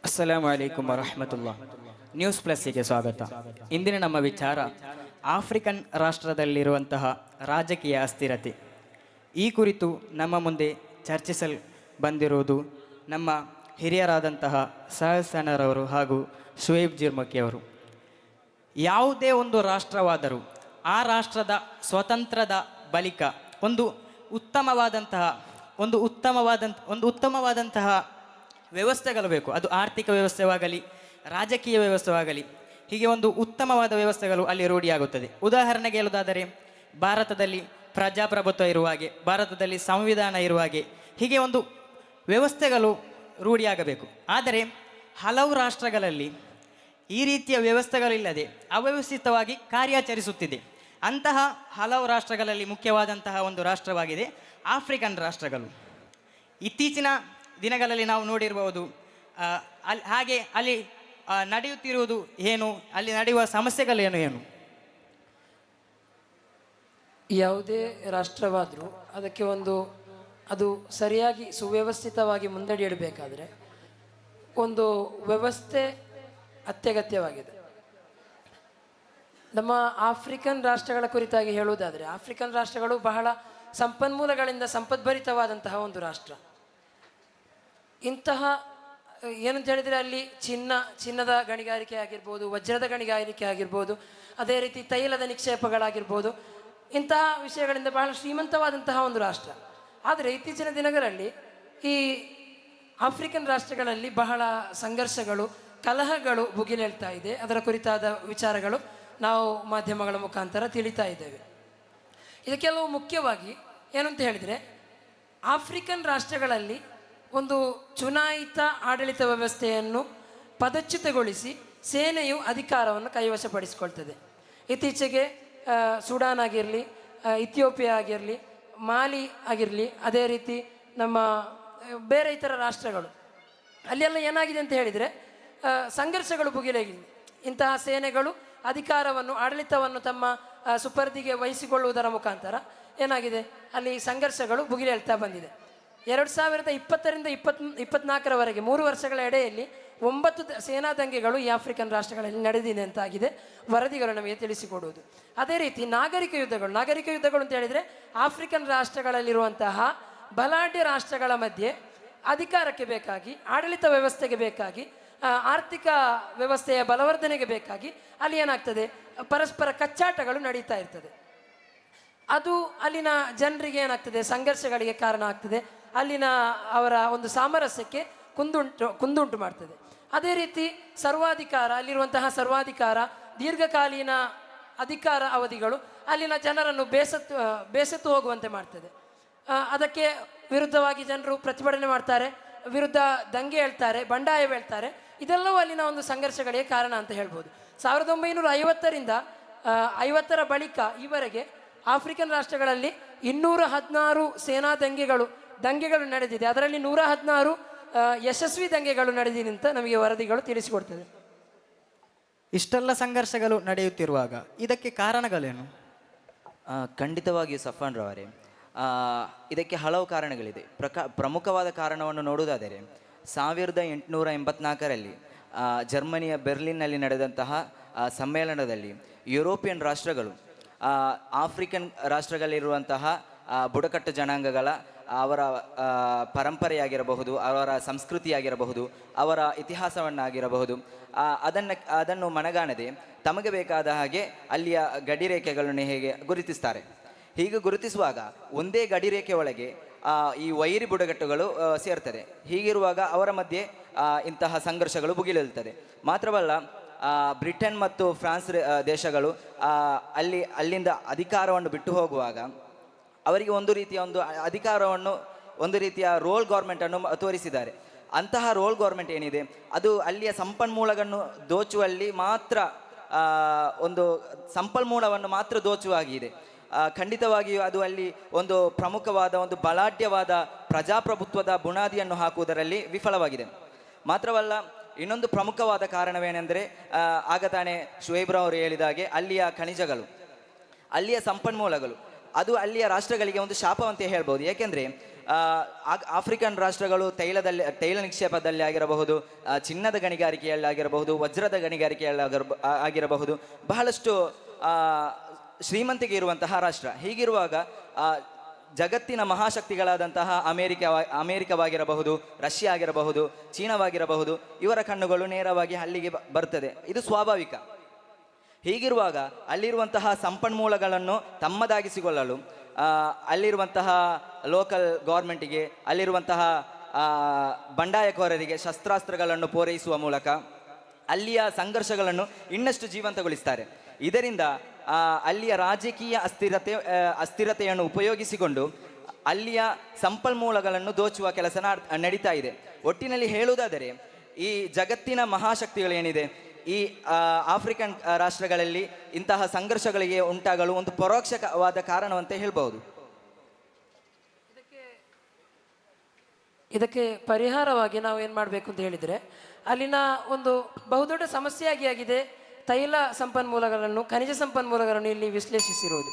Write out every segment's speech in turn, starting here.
ಅಸ್ಸಲಾಮು ಅಲೈಕುಂ ವರಹಮತುಲ್ಲಾ. News ಪ್ಲಸ್ಸಿಗೆ ಸ್ವಾಗತ. ಇಂದಿನ ನಮ್ಮ ವಿಚಾರ ಆಫ್ರಿಕನ್ ರಾಷ್ಟ್ರದಲ್ಲಿರುವಂತಹ ರಾಜಕೀಯ ಅಸ್ಥಿರತೆ. ಈ ಕುರಿತು ನಮ್ಮ ಮುಂದೆ ಚರ್ಚಿಸಲು ಬಂದಿರುವುದು ನಮ್ಮ ಹಿರಿಯರಾದಂತಹ ಸಹಸನರವರು ಹಾಗೂ ಶುಯೈಬ್ ಜಿರ್ಮಕಿಯವರು. ಯಾವುದೇ ಒಂದು ರಾಷ್ಟ್ರವಾದರೂ ಆ ರಾಷ್ಟ್ರದ ಸ್ವತಂತ್ರದ ಬಳಿಕ ಒಂದು ಉತ್ತಮವಾದಂತಹ ವ್ಯವಸ್ಥೆಗಳು ಬೇಕು. ಅದು ಆರ್ಥಿಕ ವ್ಯವಸ್ಥೆವಾಗಲಿ ರಾಜಕೀಯ ವ್ಯವಸ್ಥೆವಾಗಲಿ, ಹೀಗೆ ಒಂದು ಉತ್ತಮವಾದ ವ್ಯವಸ್ಥೆಗಳು ಅಲ್ಲಿ ರೂಢಿಯಾಗುತ್ತದೆ. ಉದಾಹರಣೆಗೆ ಹೇಳುವುದಾದರೆ ಭಾರತದಲ್ಲಿ ಪ್ರಜಾಪ್ರಭುತ್ವ ಇರುವ ಹಾಗೆ, ಭಾರತದಲ್ಲಿ ಸಂವಿಧಾನ ಇರುವ ಹಾಗೆ, ಹೀಗೆ ಒಂದು ವ್ಯವಸ್ಥೆಗಳು ರೂಢಿಯಾಗಬೇಕು. ಆದರೆ ಹಲವು ರಾಷ್ಟ್ರಗಳಲ್ಲಿ ಈ ರೀತಿಯ ವ್ಯವಸ್ಥೆಗಳಿಲ್ಲದೆ ಅವ್ಯವಸ್ಥಿತವಾಗಿ ಕಾರ್ಯಾಚರಿಸುತ್ತಿದೆ. ಅಂತಹ ಹಲವು ರಾಷ್ಟ್ರಗಳಲ್ಲಿ ಮುಖ್ಯವಾದಂತಹ ಒಂದು ರಾಷ್ಟ್ರವಾಗಿದೆ ಆಫ್ರಿಕನ್ ರಾಷ್ಟ್ರಗಳು. ಇತ್ತೀಚಿನ ದಿನಗಳಲ್ಲಿ ನಾವು ನೋಡಿರಬಹುದು. ಅಲ್ಲಿ ನಡೆಯುತ್ತಿರುವುದು ಏನು, ಅಲ್ಲಿ ನಡೆಯುವ ಸಮಸ್ಯೆಗಳೇನು ಏನು? ಯಾವುದೇ ರಾಷ್ಟ್ರವಾದರೂ ಅದಕ್ಕೆ ಅದು ಸರಿಯಾಗಿ ಸುವ್ಯವಸ್ಥಿತವಾಗಿ ಮುಂದಡಿಯಿಡಬೇಕಾದ್ರೆ ಒಂದು ವ್ಯವಸ್ಥೆ ಅತ್ಯಗತ್ಯವಾಗಿದೆ. ನಮ್ಮ ಆಫ್ರಿಕನ್ ರಾಷ್ಟ್ರಗಳ ಕುರಿತಾಗಿ ಹೇಳುವುದಾದರೆ, ಆಫ್ರಿಕನ್ ರಾಷ್ಟ್ರಗಳು ಬಹಳ ಸಂಪನ್ಮೂಲಗಳಿಂದ ಸಂಪದ್ಭರಿತವಾದಂತಹ ಒಂದು ರಾಷ್ಟ್ರ. ಇಂತಹ ಏನಂತ ಹೇಳಿದರೆ ಅಲ್ಲಿ ಚಿನ್ನದ ಗಣಿಗಾರಿಕೆ ಆಗಿರ್ಬೋದು, ವಜ್ರದ ಗಣಿಗಾರಿಕೆ ಆಗಿರ್ಬೋದು, ಅದೇ ರೀತಿ ತೈಲದ ನಿಕ್ಷೇಪಗಳಾಗಿರ್ಬೋದು, ಇಂತಹ ವಿಷಯಗಳಿಂದ ಬಹಳ ಶ್ರೀಮಂತವಾದಂತಹ ಒಂದು ರಾಷ್ಟ್ರ. ಆದರೆ ಇತ್ತೀಚಿನ ದಿನಗಳಲ್ಲಿ ಈ ಆಫ್ರಿಕನ್ ರಾಷ್ಟ್ರಗಳಲ್ಲಿ ಬಹಳ ಸಂಘರ್ಷಗಳು, ಕಲಹಗಳು ಭುಗಿಲೇಳ್ತಾ ಇದೆ. ಅದರ ಕುರಿತಾದ ವಿಚಾರಗಳು ನಾವು ಮಾಧ್ಯಮಗಳ ಮುಖಾಂತರ ತಿಳಿತಾ ಇದ್ದೇವೆ. ಇದಕ್ಕೆಲ್ಲವೂ ಮುಖ್ಯವಾಗಿ ಏನಂತ ಹೇಳಿದರೆ, ಆಫ್ರಿಕನ್ ರಾಷ್ಟ್ರಗಳಲ್ಲಿ ಒಂದು ಚುನಾಯಿತ ಆಡಳಿತ ವ್ಯವಸ್ಥೆಯನ್ನು ಪದಚ್ಯುತಗೊಳಿಸಿ ಸೇನೆಯು ಅಧಿಕಾರವನ್ನು ಕೈವಶಪಡಿಸಿಕೊಳ್ತದೆ. ಇತ್ತೀಚೆಗೆ ಸುಡಾನ್ ಆಗಿರಲಿ, ಇಥಿಯೋಪಿಯಾ ಆಗಿರಲಿ, ಮಾಲಿ ಆಗಿರಲಿ, ಅದೇ ರೀತಿ ನಮ್ಮ ಬೇರೆ ಇತರ ರಾಷ್ಟ್ರಗಳು, ಅಲ್ಲೆಲ್ಲ ಏನಾಗಿದೆ ಅಂತ ಹೇಳಿದರೆ ಸಂಘರ್ಷಗಳು ಭುಗಿಲೇಗಿದೆ. ಇಂತಹ ಸೇನೆಗಳು ಅಧಿಕಾರವನ್ನು, ಆಡಳಿತವನ್ನು ತಮ್ಮ ಸುಪರ್ದಿಗೆ ವಹಿಸಿಕೊಳ್ಳುವುದರ ಮುಖಾಂತರ ಏನಾಗಿದೆ, ಅಲ್ಲಿ ಸಂಘರ್ಷಗಳು ಭುಗಿಲೇಳ್ತಾ ಬಂದಿದೆ. 2020ರಿಂದ 2024ರವರೆಗೆ 3 ವರ್ಷಗಳ ಎಡೆಯಲ್ಲಿ 9 ಸೇನಾ ದಂಗೆಗಳು ಈ ಆಫ್ರಿಕನ್ ರಾಷ್ಟ್ರಗಳಲ್ಲಿ ನಡೆದಿದೆ ಅಂತಾಗಿದೆ ವರದಿಗಳು ನಮಗೆ ತಿಳಿಸಿಕೊಡುವುದು. ಅದೇ ರೀತಿ ನಾಗರಿಕ ಯುದ್ಧಗಳು ಅಂತ ಹೇಳಿದರೆ, ಆಫ್ರಿಕನ್ ರಾಷ್ಟ್ರಗಳಲ್ಲಿರುವಂತಹ ಬಲಾಢ್ಯ ರಾಷ್ಟ್ರಗಳ ಮಧ್ಯೆ ಅಧಿಕಾರಕ್ಕೆ ಬೇಕಾಗಿ, ಆಡಳಿತ ವ್ಯವಸ್ಥೆಗೆ ಬೇಕಾಗಿ, ಆರ್ಥಿಕ ವ್ಯವಸ್ಥೆಯ ಬಲವರ್ಧನೆಗೆ ಬೇಕಾಗಿ ಅಲ್ಲಿ ಏನಾಗ್ತದೆ, ಪರಸ್ಪರ ಕಚ್ಚಾಟಗಳು ನಡೀತಾ ಇರ್ತದೆ. ಅದು ಅಲ್ಲಿನ ಜನರಿಗೆ ಏನಾಗ್ತದೆ, ಸಂಘರ್ಷಗಳಿಗೆ ಕಾರಣ ಆಗ್ತದೆ. ಅಲ್ಲಿನ ಅವರ ಒಂದು ಸಾಮರಸ್ಯಕ್ಕೆ ಕುಂದುಂಟು ಮಾಡ್ತದೆ. ಅದೇ ರೀತಿ ಅಲ್ಲಿರುವಂತಹ ಸರ್ವಾಧಿಕಾರ, ದೀರ್ಘಕಾಲೀನ ಅಧಿಕಾರ ಅವಧಿಗಳು ಅಲ್ಲಿನ ಜನರನ್ನು ಬೇಸತ್ತು ಹೋಗುವಂತೆ ಮಾಡ್ತದೆ. ಅದಕ್ಕೆ ವಿರುದ್ಧವಾಗಿ ಜನರು ಪ್ರತಿಭಟನೆ ಮಾಡ್ತಾರೆ, ವಿರುದ್ಧ ದಂಗೆ ಹೇಳ್ತಾರೆ, ಬಂಡಾಯ ಹೇಳ್ತಾರೆ. ಇದೆಲ್ಲವೂ ಅಲ್ಲಿನ ಒಂದು ಸಂಘರ್ಷಗಳಿಗೆ ಕಾರಣ ಅಂತ ಹೇಳ್ಬೋದು. 1950ರಿಂದ 50ರ ಬಳಿಕ ಈವರೆಗೆ ಆಫ್ರಿಕನ್ ರಾಷ್ಟ್ರಗಳಲ್ಲಿ 216 ಸೇನಾ ದಂಗೆಗಳು ನಡೆದಿದೆ. ಅದರಲ್ಲಿ 116 ಯಶಸ್ವಿ ದಂಗೆಗಳು ನಡೆದಿದೆ ಅಂತ ನಮಗೆ ವರದಿಗಳು ತಿಳಿಸಿಕೊಡ್ತದೆ. ಇಷ್ಟೆಲ್ಲ ಸಂಘರ್ಷಗಳು ನಡೆಯುತ್ತಿರುವಾಗ ಇದಕ್ಕೆ ಕಾರಣಗಳೇನು? ಖಂಡಿತವಾಗಿಯೂ ಸಫಾನ್ ರವರೇ, ಇದಕ್ಕೆ ಹಲವು ಕಾರಣಗಳಿದೆ. ಪ್ರಮುಖವಾದ ಕಾರಣವನ್ನು ನೋಡುವುದಾದರೆ 1884ರಲ್ಲಿ ಜರ್ಮನಿಯ ಬೆರ್ಲಿನ್ನಲ್ಲಿ ನಡೆದಂತಹ ಸಮ್ಮೇಳನದಲ್ಲಿ ಯುರೋಪಿಯನ್ ರಾಷ್ಟ್ರಗಳು ಆಫ್ರಿಕನ್ ರಾಷ್ಟ್ರಗಳಲ್ಲಿರುವಂತಹ ಬುಡಕಟ್ಟು ಜನಾಂಗಗಳ ಅವರ ಪರಂಪರೆಯಾಗಿರಬಹುದು, ಅವರ ಸಂಸ್ಕೃತಿಯಾಗಿರಬಹುದು, ಅವರ ಇತಿಹಾಸವನ್ನಾಗಿರಬಹುದು, ಅದನ್ನು ಮನಗಾಣದೆ ತಮಗೆ ಬೇಕಾದ ಹಾಗೆ ಅಲ್ಲಿಯ ಗಡಿರೇಖೆಗಳನ್ನು ಹೇಗೆ ಗುರುತಿಸ್ತಾರೆ. ಹೀಗೆ ಗುರುತಿಸುವಾಗ ಒಂದೇ ಗಡಿರೇಖೆ ಒಳಗೆ ಈ ವೈರಿ ಬುಡಗಟ್ಟುಗಳು ಸೇರ್ತದೆ. ಹೀಗಿರುವಾಗ ಅವರ ಮಧ್ಯೆ ಇಂತಹ ಸಂಘರ್ಷಗಳು ಭುಗಿಲೇಳುತ್ತದೆ. ಮಾತ್ರವಲ್ಲ, ಬ್ರಿಟನ್ ಮತ್ತು ಫ್ರಾನ್ಸ್ ದೇಶಗಳು ಅಲ್ಲಿಂದ ಅಧಿಕಾರವನ್ನು ಬಿಟ್ಟು ಹೋಗುವಾಗ ಅವರಿಗೆ ಒಂದು ರೀತಿಯ ರೋಲ್ ಗೌರ್ಮೆಂಟನ್ನು ತೋರಿಸಿದ್ದಾರೆ. ಅಂತಹ ರೋಲ್ ಗೌರ್ಮೆಂಟ್ ಏನಿದೆ, ಅದು ಅಲ್ಲಿಯ ಸಂಪನ್ಮೂಲಗಳನ್ನು ದೋಚುವಲ್ಲಿ ಮಾತ್ರ ಒಂದು ಸಂಪನ್ಮೂಲವನ್ನು ಮಾತ್ರ ದೋಚುವಾಗಿದೆ. ಖಂಡಿತವಾಗಿಯೂ ಅದು ಅಲ್ಲಿ ಒಂದು ಪ್ರಮುಖವಾದ ಒಂದು ಬಲಾಢ್ಯವಾದ ಪ್ರಜಾಪ್ರಭುತ್ವದ ಬುನಾದಿಯನ್ನು ಹಾಕುವುದರಲ್ಲಿ ವಿಫಲವಾಗಿದೆ. ಮಾತ್ರವಲ್ಲ, ಇನ್ನೊಂದು ಪ್ರಮುಖವಾದ ಕಾರಣವೇನೆಂದರೆ, ಆಗ ತಾನೇ ಶುಯೈಬ್ರವರು ಹೇಳಿದಾಗೆ ಅಲ್ಲಿಯ ಖನಿಜಗಳು, ಅಲ್ಲಿಯ ಸಂಪನ್ಮೂಲಗಳು ಅದು ಅಲ್ಲಿಯ ರಾಷ್ಟ್ರಗಳಿಗೆ ಒಂದು ಶಾಪವಂತೆ ಹೇಳ್ಬೋದು. ಏಕೆಂದರೆ ಆಫ್ರಿಕನ್ ರಾಷ್ಟ್ರಗಳು ತೈಲ ನಿಕ್ಷೇಪದಲ್ಲಿ ಆಗಿರಬಹುದು, ಚಿನ್ನದ ಗಣಿಗಾರಿಕೆಯಲ್ಲಿ ಆಗಿರಬಹುದು, ವಜ್ರದ ಗಣಿಗಾರಿಕೆಯಲ್ಲಿ ಆಗಿರಬಹುದು, ಬಹಳಷ್ಟು ಶ್ರೀಮಂತಿಕೆ ಇರುವಂತಹ ರಾಷ್ಟ್ರ. ಹೀಗಿರುವಾಗ ಜಗತ್ತಿನ ಮಹಾಶಕ್ತಿಗಳಾದಂತಹ ಅಮೇರಿಕವಾಗಿರಬಹುದು, ರಷ್ಯಾ ಆಗಿರಬಹುದು, ಚೀನಾವಾಗಿರಬಹುದು, ಇವರ ಕಣ್ಣುಗಳು ನೇರವಾಗಿ ಅಲ್ಲಿಗೆ ಬರ್ತದೆ. ಇದು ಸ್ವಾಭಾವಿಕ. ಹೀಗಿರುವಾಗ ಅಲ್ಲಿರುವಂತಹ ಸಂಪನ್ಮೂಲಗಳನ್ನು ತಮ್ಮದಾಗಿಸಿಕೊಳ್ಳಲು ಅಲ್ಲಿರುವಂತಹ ಲೋಕಲ್ ಗೌರ್ಮೆಂಟಿಗೆ, ಅಲ್ಲಿರುವಂತಹ ಬಂಡಾಯಕೋರರಿಗೆ ಶಸ್ತ್ರಾಸ್ತ್ರಗಳನ್ನು ಪೂರೈಸುವ ಮೂಲಕ ಅಲ್ಲಿಯ ಸಂಘರ್ಷಗಳನ್ನು ಇನ್ನಷ್ಟು ಜೀವಂತಗೊಳಿಸ್ತಾರೆ. ಇದರಿಂದ ಅಲ್ಲಿಯ ರಾಜಕೀಯ ಅಸ್ಥಿರತೆಯನ್ನು ಉಪಯೋಗಿಸಿಕೊಂಡು ಅಲ್ಲಿಯ ಸಂಪನ್ಮೂಲಗಳನ್ನು ದೋಚುವ ಕೆಲಸ ನಡೀತಾ ಇದೆ. ಒಟ್ಟಿನಲ್ಲಿ ಹೇಳುವುದಾದರೆ ಈ ಜಗತ್ತಿನ ಮಹಾಶಕ್ತಿಗಳೇನಿದೆ, ಈ ಆಫ್ರಿಕನ್ ರಾಷ್ಟ್ರಗಳಲ್ಲಿ ಇಂತಹ ಸಂಘರ್ಷಗಳಿಗೆ ಉಂಟಾಗಲು ಒಂದು ಪರೋಕ್ಷವಾದ ಕಾರಣವಂತೆ ಹೇಳ್ಬಹುದು. ಇದಕ್ಕೆ ಪರಿಹಾರವಾಗಿ ನಾವು ಏನು ಮಾಡಬೇಕು ಅಂತ ಹೇಳಿದರೆ, ಅಲ್ಲಿನ ಒಂದು ಬಹುದೊಡ್ಡ ಸಮಸ್ಯೆಯಾಗಿ ಆಗಿದೆ ತೈಲ ಸಂಪನ್ಮೂಲಗಳನ್ನು, ಖನಿಜ ಸಂಪನ್ಮೂಲಗಳನ್ನು ಇಲ್ಲಿ ವಿಶ್ಲೇಷಿಸಿರುವುದು.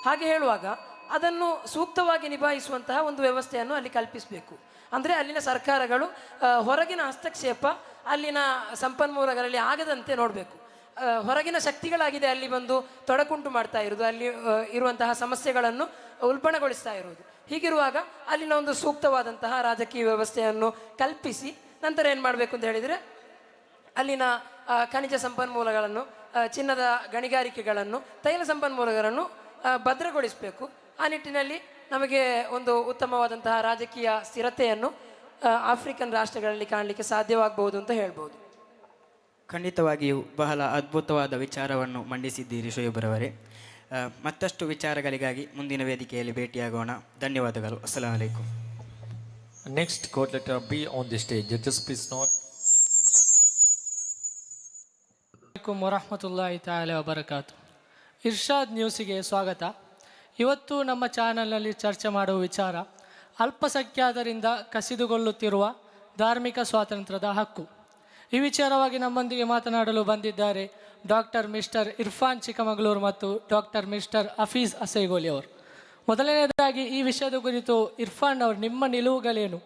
ಹಾಗೆ ಹೇಳುವಾಗ ಅದನ್ನು ಸೂಕ್ತವಾಗಿ ನಿಭಾಯಿಸುವಂತಹ ಒಂದು ವ್ಯವಸ್ಥೆಯನ್ನು ಅಲ್ಲಿ ಕಲ್ಪಿಸಬೇಕು. ಅಂದರೆ ಅಲ್ಲಿನ ಸರ್ಕಾರಗಳು ಹೊರಗಿನ ಹಸ್ತಕ್ಷೇಪ ಅಲ್ಲಿನ ಸಂಪನ್ಮೂಲಗಳಲ್ಲಿ ಆಗದಂತೆ ನೋಡಬೇಕು. ಹೊರಗಿನ ಶಕ್ತಿಗಳಾಗಿದೆ ಅಲ್ಲಿ ಬಂದು ತೊಡಕುಂಟು ಮಾಡ್ತಾ ಇರೋದು, ಅಲ್ಲಿ ಇರುವಂತಹ ಸಮಸ್ಯೆಗಳನ್ನು ಉಲ್ಬಣಗೊಳಿಸ್ತಾ ಇರುವುದು. ಹೀಗಿರುವಾಗ ಅಲ್ಲಿನ ಒಂದು ಸೂಕ್ತವಾದಂತಹ ರಾಜಕೀಯ ವ್ಯವಸ್ಥೆಯನ್ನು ಕಲ್ಪಿಸಿ ನಂತರ ಏನು ಮಾಡಬೇಕು ಅಂತ ಹೇಳಿದರೆ, ಅಲ್ಲಿನ ಖನಿಜ ಸಂಪನ್ಮೂಲಗಳನ್ನು, ಚಿನ್ನದ ಗಣಿಗಾರಿಕೆಗಳನ್ನು, ತೈಲ ಸಂಪನ್ಮೂಲಗಳನ್ನು ಭದ್ರಗೊಳಿಸಬೇಕು. ಆ ನಿಟ್ಟಿನಲ್ಲಿ ನಮಗೆ ಒಂದು ಉತ್ತಮವಾದಂತಹ ರಾಜಕೀಯ ಸ್ಥಿರತೆಯನ್ನು ಆಫ್ರಿಕನ್ ರಾಷ್ಟ್ರಗಳಲ್ಲಿ ಕಾಣಲಿಕ್ಕೆ ಸಾಧ್ಯವಾಗಬಹುದು ಅಂತ ಹೇಳ್ಬೋದು. ಖಂಡಿತವಾಗಿಯೂ ಬಹಳ ಅದ್ಭುತವಾದ ವಿಚಾರವನ್ನು ಮಂಡಿಸಿದ್ದೀರಿ ಶೋಯಬ್ರವರೇ. ಮತ್ತಷ್ಟು ವಿಚಾರಗಳಿಗಾಗಿ ಮುಂದಿನ ವೇದಿಕೆಯಲ್ಲಿ ಭೇಟಿಯಾಗೋಣ. ಧನ್ಯವಾದಗಳು. ಅಸ್ಸಲಾಮು ಅಲೈಕುಂ. Next court letter B on the stage. Judges, please note. ವರಹಮತುಲ್ಲಾಹಿ ತಾಲ ವಬರಕಾತು. Irshad ನ್ಯೂಸಿಗೆ ಸ್ವಾಗತ. ಇವತ್ತು ನಮ್ಮ ಚಾನಲ್ನಲ್ಲಿ ಚರ್ಚೆ ಮಾಡುವ ವಿಚಾರ ಅಲ್ಪಸಂಖ್ಯಾತರಿಂದ ಕಸಿದುಕೊಳ್ಳುತ್ತಿರುವ ಧಾರ್ಮಿಕ ಸ್ವಾತಂತ್ರ್ಯದ ಹಕ್ಕು. ಈ ವಿಚಾರವಾಗಿ ನಮ್ಮೊಂದಿಗೆ ಮಾತನಾಡಲು ಬಂದಿದ್ದಾರೆ ಡಾಕ್ಟರ್ ಮಿಸ್ಟರ್ ಇರ್ಫಾನ್ ಚಿಕ್ಕಮಗಳೂರು ಮತ್ತು ಡಾಕ್ಟರ್ ಮಿಸ್ಟರ್ ಹಫೀಜ್ ಅಸೈಗೋಲಿ ಅವರು. ಮೊದಲನೇದಾಗಿ ಈ ವಿಷಯದ ಕುರಿತು ಇರ್ಫಾನ್ ಅವರು ನಿಮ್ಮ ನಿಲುವುಗಳೇನು?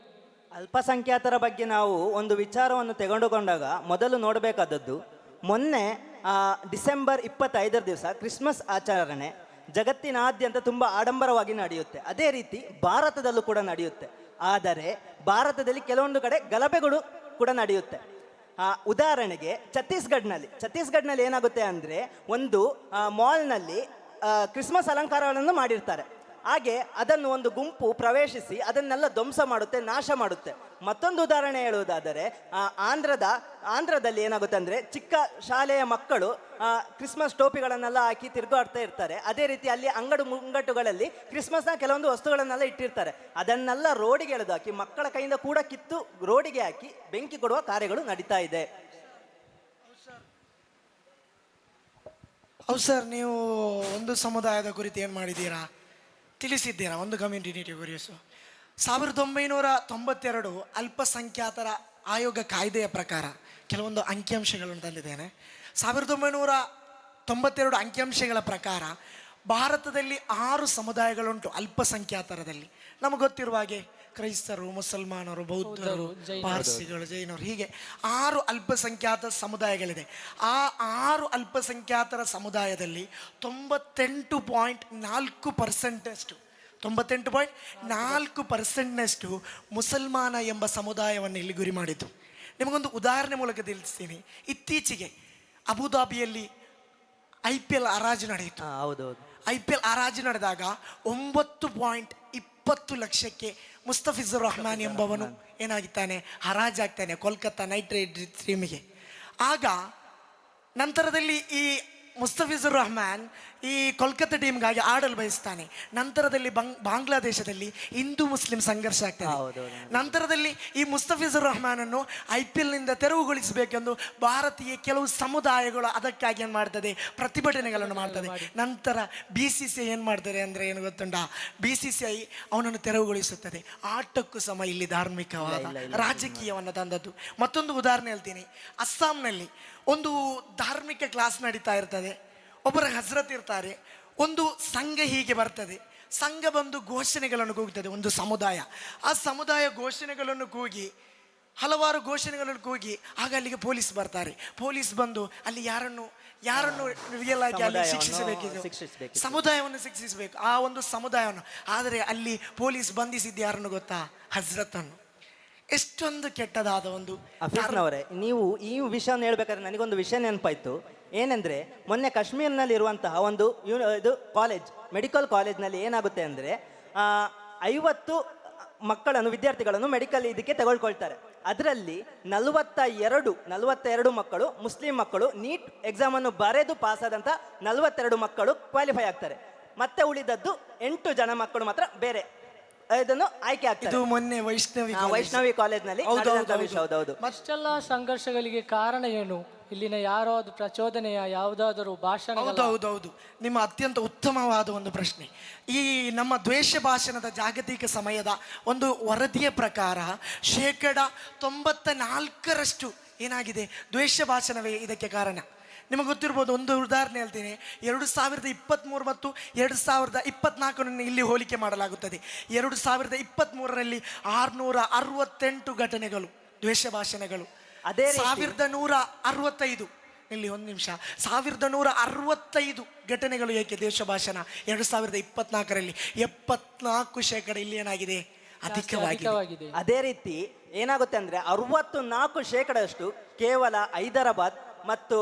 ಅಲ್ಪಸಂಖ್ಯಾತರ ಬಗ್ಗೆ ನಾವು ಒಂದು ವಿಚಾರವನ್ನು ತೆಗೆದುಕೊಂಡಾಗ ಮೊದಲು ನೋಡಬೇಕಾದದ್ದು, ಮೊನ್ನೆ ಡಿಸೆಂಬರ್ 25 ದಿವಸ ಕ್ರಿಸ್ಮಸ್ ಆಚರಣೆ ಜಗತ್ತಿನಾದ್ಯಂತ ತುಂಬ ಆಡಂಬರವಾಗಿ ನಡೆಯುತ್ತೆ. ಅದೇ ರೀತಿ ಭಾರತದಲ್ಲೂ ಕೂಡ ನಡೆಯುತ್ತೆ. ಆದರೆ ಭಾರತದಲ್ಲಿ ಕೆಲವೊಂದು ಕಡೆ ಗಲಭೆಗಳು ಕೂಡ ನಡೆಯುತ್ತೆ. ಉದಾಹರಣೆಗೆ ಛತ್ತೀಸ್ಗಢ್ನಲ್ಲಿ ಏನಾಗುತ್ತೆ ಅಂದರೆ, ಒಂದು ಮಾಲ್ನಲ್ಲಿ ಕ್ರಿಸ್ಮಸ್ ಅಲಂಕಾರಗಳನ್ನು ಮಾಡಿರ್ತಾರೆ. ಹಾಗೆ ಅದನ್ನು ಒಂದು ಗುಂಪು ಪ್ರವೇಶಿಸಿ ಅದನ್ನೆಲ್ಲ ಧ್ವಂಸ ಮಾಡುತ್ತೆ, ನಾಶ ಮಾಡುತ್ತೆ. ಮತ್ತೊಂದು ಉದಾಹರಣೆ ಹೇಳುವುದಾದರೆ, ಆಂಧ್ರದಲ್ಲಿ ಏನಾಗುತ್ತೆ ಅಂದರೆ, ಚಿಕ್ಕ ಶಾಲೆಯ ಮಕ್ಕಳು ಕ್ರಿಸ್ಮಸ್ ಟೋಪಿಗಳನ್ನೆಲ್ಲ ಹಾಕಿ ತಿರುಗಾಡ್ತಾ ಇರ್ತಾರೆ. ಅದೇ ರೀತಿ ಅಲ್ಲಿ ಮುಂಗಟ್ಟುಗಳಲ್ಲಿ ಕ್ರಿಸ್ಮಸ್ನ ಕೆಲವೊಂದು ವಸ್ತುಗಳನ್ನೆಲ್ಲ ಇಟ್ಟಿರ್ತಾರೆ. ಅದನ್ನೆಲ್ಲ ರೋಡಿಗೆ ಎಳೆದು ಹಾಕಿ ಮಕ್ಕಳ ಕೈಯಿಂದ ಕೂಡ ಕಿತ್ತು ರೋಡಿಗೆ ಹಾಕಿ ಬೆಂಕಿ ಕೊಡುವ ಕಾರ್ಯಗಳು ನಡೀತಾ ಇದೆ. ಹೌದು ಸರ್, ನೀವು ಒಂದು ಸಮುದಾಯದ ಕುರಿತು ಏನು ಮಾಡಿದ್ದೀರಾ ತಿಳಿಸಿದ್ದೀರಾ, ಒಂದು ಕಮ್ಯುನಿಟಿ ಕುರಿತು. 1992 ಅಲ್ಪಸಂಖ್ಯಾತರ ಆಯೋಗ ಕಾಯ್ದೆಯ ಪ್ರಕಾರ ಕೆಲವೊಂದು ಅಂಕಿಅಂಶಗಳನ್ನು ತಂದಿದ್ದೇನೆ. 1992 ಅಂಕಿಅಂಶಗಳ ಪ್ರಕಾರ ಭಾರತದಲ್ಲಿ 6 ಸಮುದಾಯಗಳುಂಟು ಅಲ್ಪಸಂಖ್ಯಾತರದಲ್ಲಿ. ನಮಗೆ ಗೊತ್ತಿರುವ ಹಾಗೆ ಕ್ರೈಸ್ತರು, ಮುಸಲ್ಮಾನರು, ಬೌದ್ಧರು, ಪಾರ್ಸಿಗಳು, ಜೈನರು, ಹೀಗೆ 6 ಅಲ್ಪಸಂಖ್ಯಾತ ಸಮುದಾಯಗಳಿದೆ. ಆ 6 ಅಲ್ಪಸಂಖ್ಯಾತರ ಸಮುದಾಯದಲ್ಲಿ 98.4% ಮುಸಲ್ಮಾನ ಎಂಬ ಸಮುದಾಯವನ್ನು ಇಲ್ಲಿ ಗುರಿ ಮಾಡಿದ್ದು. ನಿಮಗೊಂದು ಉದಾಹರಣೆ ಮೂಲಕ ತಿಳಿಸ್ತೀನಿ. ಇತ್ತೀಚೆಗೆ ಅಬುದಾಬಿಯಲ್ಲಿ IPL ಹರಾಜು ನಡೆಯಿತು. ಹೌದೌದು. IPL ಹರಾಜು ನಡೆದಾಗ 9.20 ಲಕ್ಷಕ್ಕೆ ಮುಸ್ತಫಿಜುರ್ ರಹಮಾನ್ ಎಂಬವನು ಏನಾಗಿದ್ದಾನೆ, ಹರಾಜಾಗ್ತಾನೆ ಕೋಲ್ಕತ್ತಾ ನೈಟ್ ರೈಡರ್ಸ್ ಟೀಮಿಗೆ. ಆಗ ನಂತರದಲ್ಲಿ ಈ ಮುಸ್ತಫಿಜುರ್ ರಹಮಾನ್ ಈ ಕೋಲ್ಕತ್ತಾ ಟೀಮ್ಗಾಗಿ ಆಡಲು ಬಯಸ್ತಾನೆ. ನಂತರದಲ್ಲಿ ಬಾಂಗ್ಲಾದೇಶದಲ್ಲಿ ಹಿಂದೂ ಮುಸ್ಲಿಂ ಸಂಘರ್ಷ ಆಗ್ತದೆ. ನಂತರದಲ್ಲಿ ಈ ಮುಸ್ತಫಿಜುರ್ ರಹಮಾನನ್ನು IPLನಿಂದ ತೆರವುಗೊಳಿಸಬೇಕೆಂದು ಭಾರತೀಯ ಕೆಲವು ಸಮುದಾಯಗಳು ಅದಕ್ಕಾಗಿ ಏನು ಮಾಡ್ತದೆ, ಪ್ರತಿಭಟನೆಗಳನ್ನು ಮಾಡ್ತದೆ. ನಂತರ BCCI ಏನು ಮಾಡ್ತಾರೆ ಅಂದರೆ ಏನು ಗೊತ್ತುಂಟ, BCCI ಅವನನ್ನು ತೆರವುಗೊಳಿಸುತ್ತದೆ. ಆಟಕ್ಕೂ ಸಮ ಇಲ್ಲಿ ಧಾರ್ಮಿಕವಾದ ರಾಜಕೀಯವನ್ನು ತಂದದ್ದು. ಮತ್ತೊಂದು ಉದಾಹರಣೆ ಹೇಳ್ತೀನಿ. ಅಸ್ಸಾಂನಲ್ಲಿ ಒಂದು ಧಾರ್ಮಿಕ ಕ್ಲಾಸ್ ನಡೀತಾ ಇರ್ತದೆ. ಒಬ್ಬರ ಹಜ್ರತ್ ಇರ್ತಾರೆ. ಒಂದು ಸಂಘ ಹೀಗೆ ಬರ್ತದೆ. ಸಂಘ ಬಂದು ಘೋಷಣೆಗಳನ್ನು ಕೂಗುತ್ತದೆ. ಒಂದು ಸಮುದಾಯ, ಆ ಸಮುದಾಯ ಘೋಷಣೆಗಳನ್ನು ಕೂಗಿ, ಹಲವಾರು ಘೋಷಣೆಗಳನ್ನು ಕೂಗಿ, ಆಗ ಅಲ್ಲಿಗೆ ಪೊಲೀಸ್ ಬರ್ತಾರೆ. ಪೊಲೀಸ್ ಬಂದು ಅಲ್ಲಿ ಯಾರನ್ನು ರಿಯಲ್ ಆಗಿ ಅಲ್ಲಿ ಶಿಕ್ಷಿಸಬೇಕು, ಸಮುದಾಯವನ್ನು ಶಿಕ್ಷಿಸಬೇಕು, ಆ ಒಂದು ಸಮುದಾಯವನ್ನು. ಆದರೆ ಅಲ್ಲಿ ಪೊಲೀಸ್ ಬಂಧಿಸಿದ್ದು ಯಾರನ್ನು ಗೊತ್ತಾ? ಹಜ್ರತನ್ನು. ಎಷ್ಟೊಂದು ಕೆಟ್ಟದಾದ ಒಂದು. ಅಫೀಸ್ನವರೇ, ನೀವು ಈ ವಿಷಯವನ್ನು ಹೇಳ್ಬೇಕಾದ್ರೆ ನನಗೊಂದು ವಿಷಯ ನೆನಪಾಯ್ತು. ಏನೆಂದರೆ, ಮೊನ್ನೆ ಕಾಶ್ಮೀರ್ನಲ್ಲಿ ಇರುವಂತಹ ಒಂದು ಇದು ಕಾಲೇಜ್, ಮೆಡಿಕಲ್ ಕಾಲೇಜ್ನಲ್ಲಿ ಏನಾಗುತ್ತೆ ಅಂದರೆ 50 ಮಕ್ಕಳನ್ನು, ವಿದ್ಯಾರ್ಥಿಗಳನ್ನು ಮೆಡಿಕಲ್ ಇದಕ್ಕೆ ತಗೊಳ್ಕೊಳ್ತಾರೆ. ಅದರಲ್ಲಿ 42 ಮಕ್ಕಳು ಮುಸ್ಲಿಂ ಮಕ್ಕಳು ನೀಟ್ ಎಕ್ಸಾಮನ್ನು ಬರೆದು ಪಾಸಾದಂಥ 42 ಮಕ್ಕಳು ಕ್ವಾಲಿಫೈ ಆಗ್ತಾರೆ. ಮತ್ತೆ ಉಳಿದದ್ದು 8 ಜನ ಮಕ್ಕಳು ಮಾತ್ರ ಬೇರೆ ಇದನ್ನು ಆಯ್ಕೆ ಆಗ್ತಾರೆ. ಇದು ಮೊನ್ನೆ ವೈಷ್ಣವಿ ಕಾಲೇಜ್ನಲ್ಲಿ. ಇಷ್ಟೆಲ್ಲ ಸಂಘರ್ಷಗಳಿಗೆ ಕಾರಣ ಏನು? ಇಲ್ಲಿನ ಯಾರಾದ್ರು ಪ್ರಚೋದನೆಯ ಯಾವುದಾದರೂ ಭಾಷಣ? ಹೌದೌದು, ನಿಮ್ಮ ಅತ್ಯಂತ ಉತ್ತಮವಾದ ಒಂದು ಪ್ರಶ್ನೆ. ಈ ನಮ್ಮ ದ್ವೇಷ ಭಾಷಣದ ಜಾಗತಿಕ ಸಮಯದ ಒಂದು ವರದಿಯ ಪ್ರಕಾರ 94% ಏನಾಗಿದೆ, ದ್ವೇಷ ಭಾಷಣವೇ ಇದಕ್ಕೆ ಕಾರಣ. ನಿಮಗೆ ಗೊತ್ತಿರ್ಬೋದು, ಒಂದು ಉದಾಹರಣೆ ಹೇಳ್ತೀನಿ. 2023 ಮತ್ತು 2024 ಇಲ್ಲಿ ಹೋಲಿಕೆ ಮಾಡಲಾಗುತ್ತದೆ. 2023ರಲ್ಲಿ 668 ಘಟನೆಗಳು ದ್ವೇಷ ಭಾಷಣಗಳು. ಅದೇ 1165 ಇಲ್ಲಿ ಒಂದು ನಿಮಿಷ, 1165 ಘಟನೆಗಳು ಏಕೆ ದ್ವೇಷ ಭಾಷಣ 2024ರಲ್ಲಿ 74% ಇಲ್ಲಿ ಏನಾಗಿದೆ, ಅಧಿಕವಾಗಿದೆ. ಅದೇ ರೀತಿ ಏನಾಗುತ್ತೆ ಅಂದ್ರೆ 64% ಕೇವಲ ಹೈದರಾಬಾದ್ ಮತ್ತು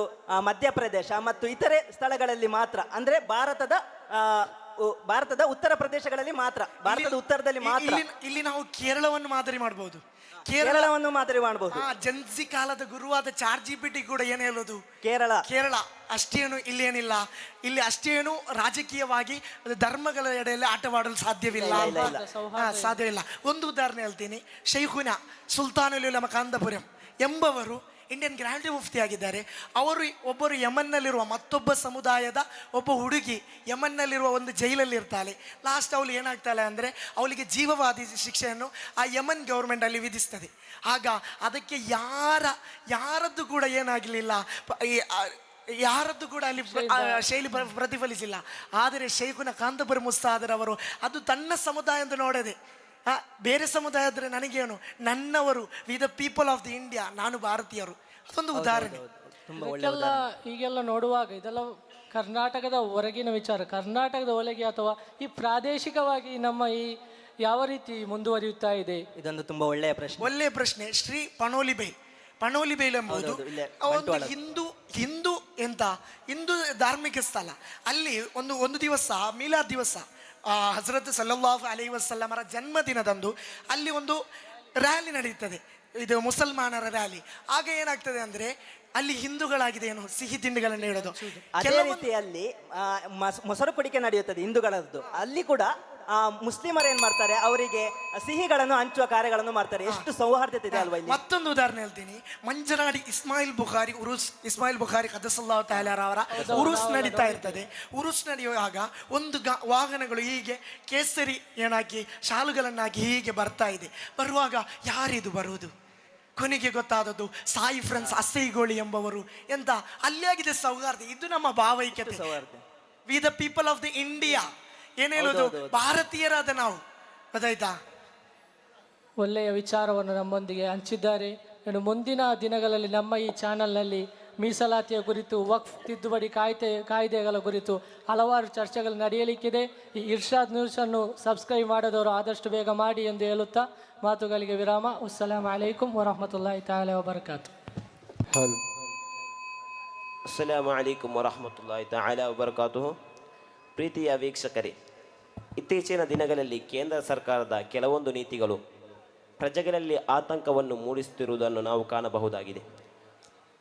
ಮಧ್ಯಪ್ರದೇಶ ಮತ್ತು ಇತರೆ ಸ್ಥಳಗಳಲ್ಲಿ ಮಾತ್ರ, ಅಂದ್ರೆ ಭಾರತದ ಉತ್ತರ ಪ್ರದೇಶಗಳಲ್ಲಿ ಮಾತ್ರ, ಭಾರತದ ಉತ್ತರದಲ್ಲಿ ಮಾತ್ರ. ಇಲ್ಲಿ ನಾವು ಕೇರಳವನ್ನು ಮಾದರಿ ಮಾಡಬಹುದು. ಕೇರಳವನ್ನು ಮಾದರಿ ಮಾಡಬಹುದು. ಜನ್ಸಿ ಕಾಲದ ಗುರುವಾದ ChatGPT ಕೂಡ ಏನು ಹೇಳೋದು, ಕೇರಳ ಅಷ್ಟೇನು ಇಲ್ಲೇನಿಲ್ಲ, ಇಲ್ಲಿ ಅಷ್ಟೇನು ರಾಜಕೀಯವಾಗಿ ಧರ್ಮಗಳ ಎಡೆಯಲ್ಲಿ ಆಟವಾಡಲು ಸಾಧ್ಯವಿಲ್ಲ. ಒಂದು ಉದಾಹರಣೆ ಹೇಳ್ತೀನಿ. ಶೈಖುನಾ ಸುಲ್ತಾನುಲ್ ಉಲಮಾ ಕಾಂದಪುರಂ ಎಂಬವರು ಇಂಡಿಯನ್ ಗ್ರ್ಯಾಂಡ್ ಮುಫ್ತಿ ಆಗಿದ್ದಾರೆ. ಅವರು ಒಬ್ಬರು ಯಮನ್ನಲ್ಲಿರುವ ಮತ್ತೊಬ್ಬ ಸಮುದಾಯದ ಒಬ್ಬ ಹುಡುಗಿ ಯಮನ್ನಲ್ಲಿರುವ ಒಂದು ಜೈಲಲ್ಲಿ ಇರ್ತಾಳೆ. ಲಾಸ್ಟ್ ಅವಳು ಏನಾಗ್ತಾಳೆ ಅಂದರೆ, ಅವಳಿಗೆ ಜೀವವಾದಿ ಶಿಕ್ಷೆಯನ್ನು ಆ ಯಮನ್ ಗೌರ್ಮೆಂಟ್ ಅಲ್ಲಿ ವಿಧಿಸ್ತದೆ. ಆಗ ಅದಕ್ಕೆ ಯಾರದ್ದು ಕೂಡ ಏನಾಗಲಿಲ್ಲ, ಯಾರದ್ದು ಕೂಡ ಅಲ್ಲಿ ಶೈಲಿ ಪ್ರತಿಫಲಿಸಿಲ್ಲ. ಆದರೆ ಶೈಖುನಾ ಕಾಂದಪುರ ಮುಸ್ತಾದರವರು ಅದು ತನ್ನ ಸಮುದಾಯ ಎಂದು ನೋಡದೆ, ಬೇರೆ ಸಮುದಾಯ ಆದರೆ ನನಗೇನು, ನನ್ನವರು, we the people of the India, ನಾನು ಭಾರತೀಯರು. ಅದೊಂದು ಉದಾಹರಣೆ. ಈಗೆಲ್ಲ ನೋಡುವಾಗ ಇದೆಲ್ಲ ಕರ್ನಾಟಕದ ಹೊರಗಿನ ವಿಚಾರ. ಕರ್ನಾಟಕದ ಒಳಗೆ ಅಥವಾ ಈ ಪ್ರಾದೇಶಿಕವಾಗಿ ನಮ್ಮ ಈ ಯಾವ ರೀತಿ ಮುಂದುವರಿಯುತ್ತಾ ಇದೆ? ಇದೊಂದು ತುಂಬಾ ಒಳ್ಳೆಯ ಪ್ರಶ್ನೆ. ಶ್ರೀ ಪಣೋಲಿಬೈಲ್ ಎಂಬುದು ಒಂದು ಹಿಂದೂ ಹಿಂದೂ ಧಾರ್ಮಿಕ ಸ್ಥಳ. ಅಲ್ಲಿ ಒಂದು ದಿವಸ ಮೀಲಾದ್ ದಿವಸ, ಹಜರತ್ ಸಲ್ಲಲ್ಲಾಹು ಅಲೈಹಿ ವಸಲ್ಲಮರ ಜನ್ಮದಿನದಂದು ಅಲ್ಲಿ ಒಂದು ರ್ಯಾಲಿ ನಡೆಯುತ್ತದೆ, ಇದು ಮುಸಲ್ಮಾನರ ರ್ಯಾಲಿ. ಆಗ ಏನಾಗ್ತದೆ ಅಂದ್ರೆ, ಅಲ್ಲಿ ಹಿಂದೂಗಳಾಗಿದೆ ಏನು ಸಿಹಿ ತಿಂಡಿಗಳನ್ನು ನೀಡೋದು. ಅದೇ ರೀತಿಯಲ್ಲಿ ಮೊಸರು ಕುಡಿಕೆ ನಡೆಯುತ್ತದೆ ಹಿಂದೂಗಳದ್ದು. ಅಲ್ಲಿ ಕೂಡ ಮುಸ್ಲಿಮರು ಏನ್ ಮಾಡ್ತಾರೆ, ಅವರಿಗೆ ಸಿಹಿಗಳನ್ನು ಹಂಚುವ ಕಾರ್ಯಗಳನ್ನು ಮಾಡ್ತಾರೆ. ಎಷ್ಟು ಸೌಹಾರ್ದತೆ ಇದೆ ಅಲ್ವಾ ಇಲ್ಲಿ. ಮತ್ತೊಂದು ಉದಾಹರಣೆ ಹೇಳ್ತೀನಿ. ಮಂಜನಾಡಿ ಇಸ್ಮಾಯಿಲ್ ಬುಖಾರಿ ಖದಸಲ್ಲಾಹು ತಆಲಾ ಅವರ ಉರುಸ್ ನಡೀತಾ ಇರ್ತದೆ. ಉರುಸ್ ನಡೆಯುವಾಗ ಒಂದು ವಾಹನಗಳು ಹೀಗೆ ಕೇಸರಿ ಏನಾಗಿ ಶಾಲುಗಳನ್ನಾಗಿ ಹೀಗೆ ಬರ್ತಾ ಇದೆ. ಬರುವಾಗ ಯಾರಿದು ಬರುವುದು? ಕೊನೆಗೆ ಗೊತ್ತಾದದ್ದು ಸಾಯಿ ಫ್ರೆಂಡ್ಸ್ ಅಸೈಗೋಳಿ ಎಂಬವರು. ಎಂತ ಅಲ್ಲಿ ಆಗಿದೆ ಸೌಹಾರ್ದ. ಇದು ನಮ್ಮ ಭಾವೈಕ್ಯತೆ. We the people of the India, ಏನ್ ಹೇಳೋದು, ಭಾರತೀಯರಾದ ನಾವು. ಗೊತ್ತಾಯ್ತಾ? ಒಳ್ಳೆಯ ವಿಚಾರವನ್ನು ನಮ್ಮೊಂದಿಗೆ ಹಂಚಿದ್ದಾರೆ. ಇನ್ನು ಮುಂದಿನ ದಿನಗಳಲ್ಲಿ ನಮ್ಮ ಈ ಚಾನಲ್ನಲ್ಲಿ ಮೀಸಲಾತಿಯ ಕುರಿತು, ವಕ್ಫ್ ತಿದ್ದುಪಡಿ ಕಾಯ್ದೆಗಳ ಕುರಿತು ಹಲವಾರು ಚರ್ಚೆಗಳು ನಡೆಯಲಿಕ್ಕಿದೆ. ಈ ಇರ್ಷಾದ್ ನ್ಯೂಸನ್ನು ಸಬ್ಸ್ಕ್ರೈಬ್ ಮಾಡದವರು ಆದಷ್ಟು ಬೇಗ ಮಾಡಿ ಎಂದು ಹೇಳುತ್ತಾ ಮಾತುಗಳಿಗೆ ವಿರಾಮ. ಅಸ್ಸಲಾಮು ಅಲೈಕುಂ ವರಹಮತುಲ್ಲಾಹಿ ತಆಲಾ ವಬರಕಾತು. ಅಸ್ಸಲಾಮು ಅಲೈಕುಂ ವರಹಮತುಲ್ಲಾಹಿ ತಆಲಾ ವಬರಕಾತುಹು. ಪ್ರೀತಿಯ ವೀಕ್ಷಕರೇ, ಇತ್ತೀಚಿನ ದಿನಗಳಲ್ಲಿ ಕೇಂದ್ರ ಸರ್ಕಾರದ ಕೆಲವೊಂದು ನೀತಿಗಳು ಪ್ರಜೆಗಳಲ್ಲಿ ಆತಂಕವನ್ನು ಮೂಡಿಸುತ್ತಿರುವುದನ್ನು ನಾವು ಕಾಣಬಹುದಾಗಿದೆ.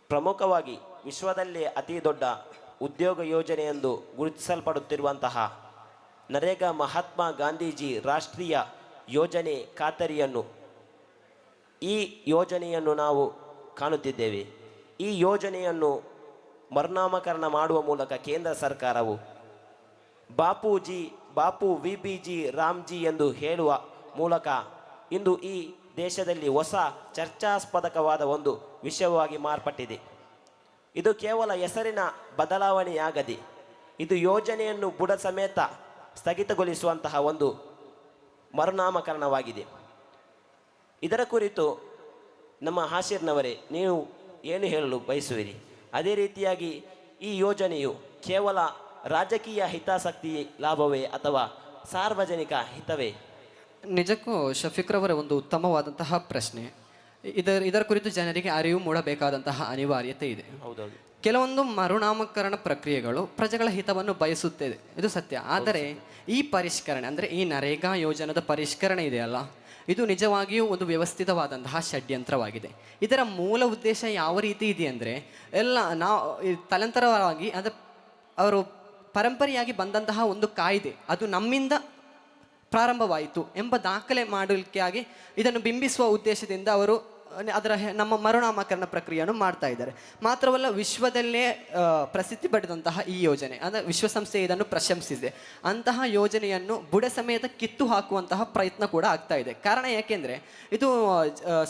ಪ್ರಮುಖವಾಗಿ ವಿಶ್ವದಲ್ಲೇ ಅತಿ ದೊಡ್ಡ ಉದ್ಯೋಗ ಯೋಜನೆಯೆಂದು ಗುರುತಿಸಲ್ಪಡುತ್ತಿರುವಂತಹ ನರೇಗಾ ಮಹಾತ್ಮ ಗಾಂಧೀಜಿ ರಾಷ್ಟ್ರೀಯ ಯೋಜನೆ ಖಾತರಿಯನ್ನು, ಈ ಯೋಜನೆಯನ್ನು ನಾವು ಕಾಣುತ್ತಿದ್ದೇವೆ. ಈ ಯೋಜನೆಯನ್ನು ಮರುನಾಮಕರಣ ಮಾಡುವ ಮೂಲಕ ಕೇಂದ್ರ ಸರ್ಕಾರವು ಬಾಪು ವಿಪಿಜಿ ರಾಮ್ಜಿ ಎಂದು ಹೇಳುವ ಮೂಲಕ ಇಂದು ಈ ದೇಶದಲ್ಲಿ ಹೊಸ ಚರ್ಚಾಸ್ಪದಕವಾದ ಒಂದು ವಿಷಯವಾಗಿ ಮಾರ್ಪಟ್ಟಿದೆ. ಇದು ಕೇವಲ ಹೆಸರಿನ ಬದಲಾವಣೆಯಾಗದೆ ಇದು ಯೋಜನೆಯನ್ನು ಬುಡ ಸಮೇತ ಸ್ಥಗಿತಗೊಳಿಸುವಂತಹ ಒಂದು ಮರುನಾಮಕರಣವಾಗಿದೆ. ಇದರ ಕುರಿತು ನಮ್ಮ ಹಾಸಿರ್ನವರೇ ನೀವು ಏನು ಹೇಳಲು ಬಯಸುವಿರಿ? ಅದೇ ರೀತಿಯಾಗಿ ಈ ಯೋಜನೆಯು ಕೇವಲ ರಾಜಕೀಯ ಹಿತಾಸಕ್ತಿ ಲಾಭವೇ ಅಥವಾ ಸಾರ್ವಜನಿಕ ಹಿತವೇ? ನಿಜಕ್ಕೂ ಶಫೀಕ್ರವರ ಒಂದು ಉತ್ತಮವಾದಂತಹ ಪ್ರಶ್ನೆ. ಇದರ ಕುರಿತು ಜನರಿಗೆ ಅರಿವು ಮೂಡಬೇಕಾದಂತಹ ಅನಿವಾರ್ಯತೆ ಇದೆ. ಹೌದೌದು. ಕೆಲವೊಂದು ಮರುನಾಮಕರಣ ಪ್ರಕ್ರಿಯೆಗಳು ಪ್ರಜೆಗಳ ಹಿತವನ್ನು ಬಯಸುತ್ತದೆ, ಇದು ಸತ್ಯ. ಆದರೆ ಈ ಪರಿಷ್ಕರಣೆ ಅಂದರೆ ಈ ನರೇಗಾ ಯೋಜನದ ಪರಿಷ್ಕರಣೆ ಇದೆಯಲ್ಲ, ಇದು ನಿಜವಾಗಿಯೂ ಒಂದು ವ್ಯವಸ್ಥಿತವಾದಂತಹ ಷಡ್ಯಂತ್ರವಾಗಿದೆ. ಇದರ ಮೂಲ ಉದ್ದೇಶ ಯಾವ ರೀತಿ ಇದೆ ಅಂದರೆ, ಎಲ್ಲ ನಾವು ತಲಂತರವಾಗಿ ಅಂದರೆ ಅವರು ಪರಂಪರೆಯಾಗಿ ಬಂದಂತಹ ಒಂದು ಕಾಯ್ದೆ ಅದು ನಮ್ಮಿಂದ ಪ್ರಾರಂಭವಾಯಿತು ಎಂಬ ದಾಖಲೆ ಮಾಡಲಿಕ್ಕೆ ಆಗಿ ಇದನ್ನು ಬಿಂಬಿಸುವ ಉದ್ದೇಶದಿಂದ ಅವರು ನಮ್ಮ ಮರುನಾಮಕರಣ ಪ್ರಕ್ರಿಯೆಯನ್ನು ಮಾಡ್ತಾ ಇದ್ದಾರೆ. ಮಾತ್ರವಲ್ಲ, ವಿಶ್ವದಲ್ಲೇ ಪ್ರಸಿದ್ಧಿ ಪಡೆದಂತಹ ಈ ಯೋಜನೆ ಅಂದರೆ ವಿಶ್ವಸಂಸ್ಥೆ ಇದನ್ನು ಪ್ರಶಂಸಿಸಿದೆ. ಅಂತಹ ಯೋಜನೆಯನ್ನು ಬುಡ ಸಮೇತ ಕಿತ್ತು ಹಾಕುವಂತಹ ಪ್ರಯತ್ನ ಕೂಡ ಆಗ್ತಾ ಇದೆ. ಕಾರಣ ಯಾಕೆಂದರೆ ಇದು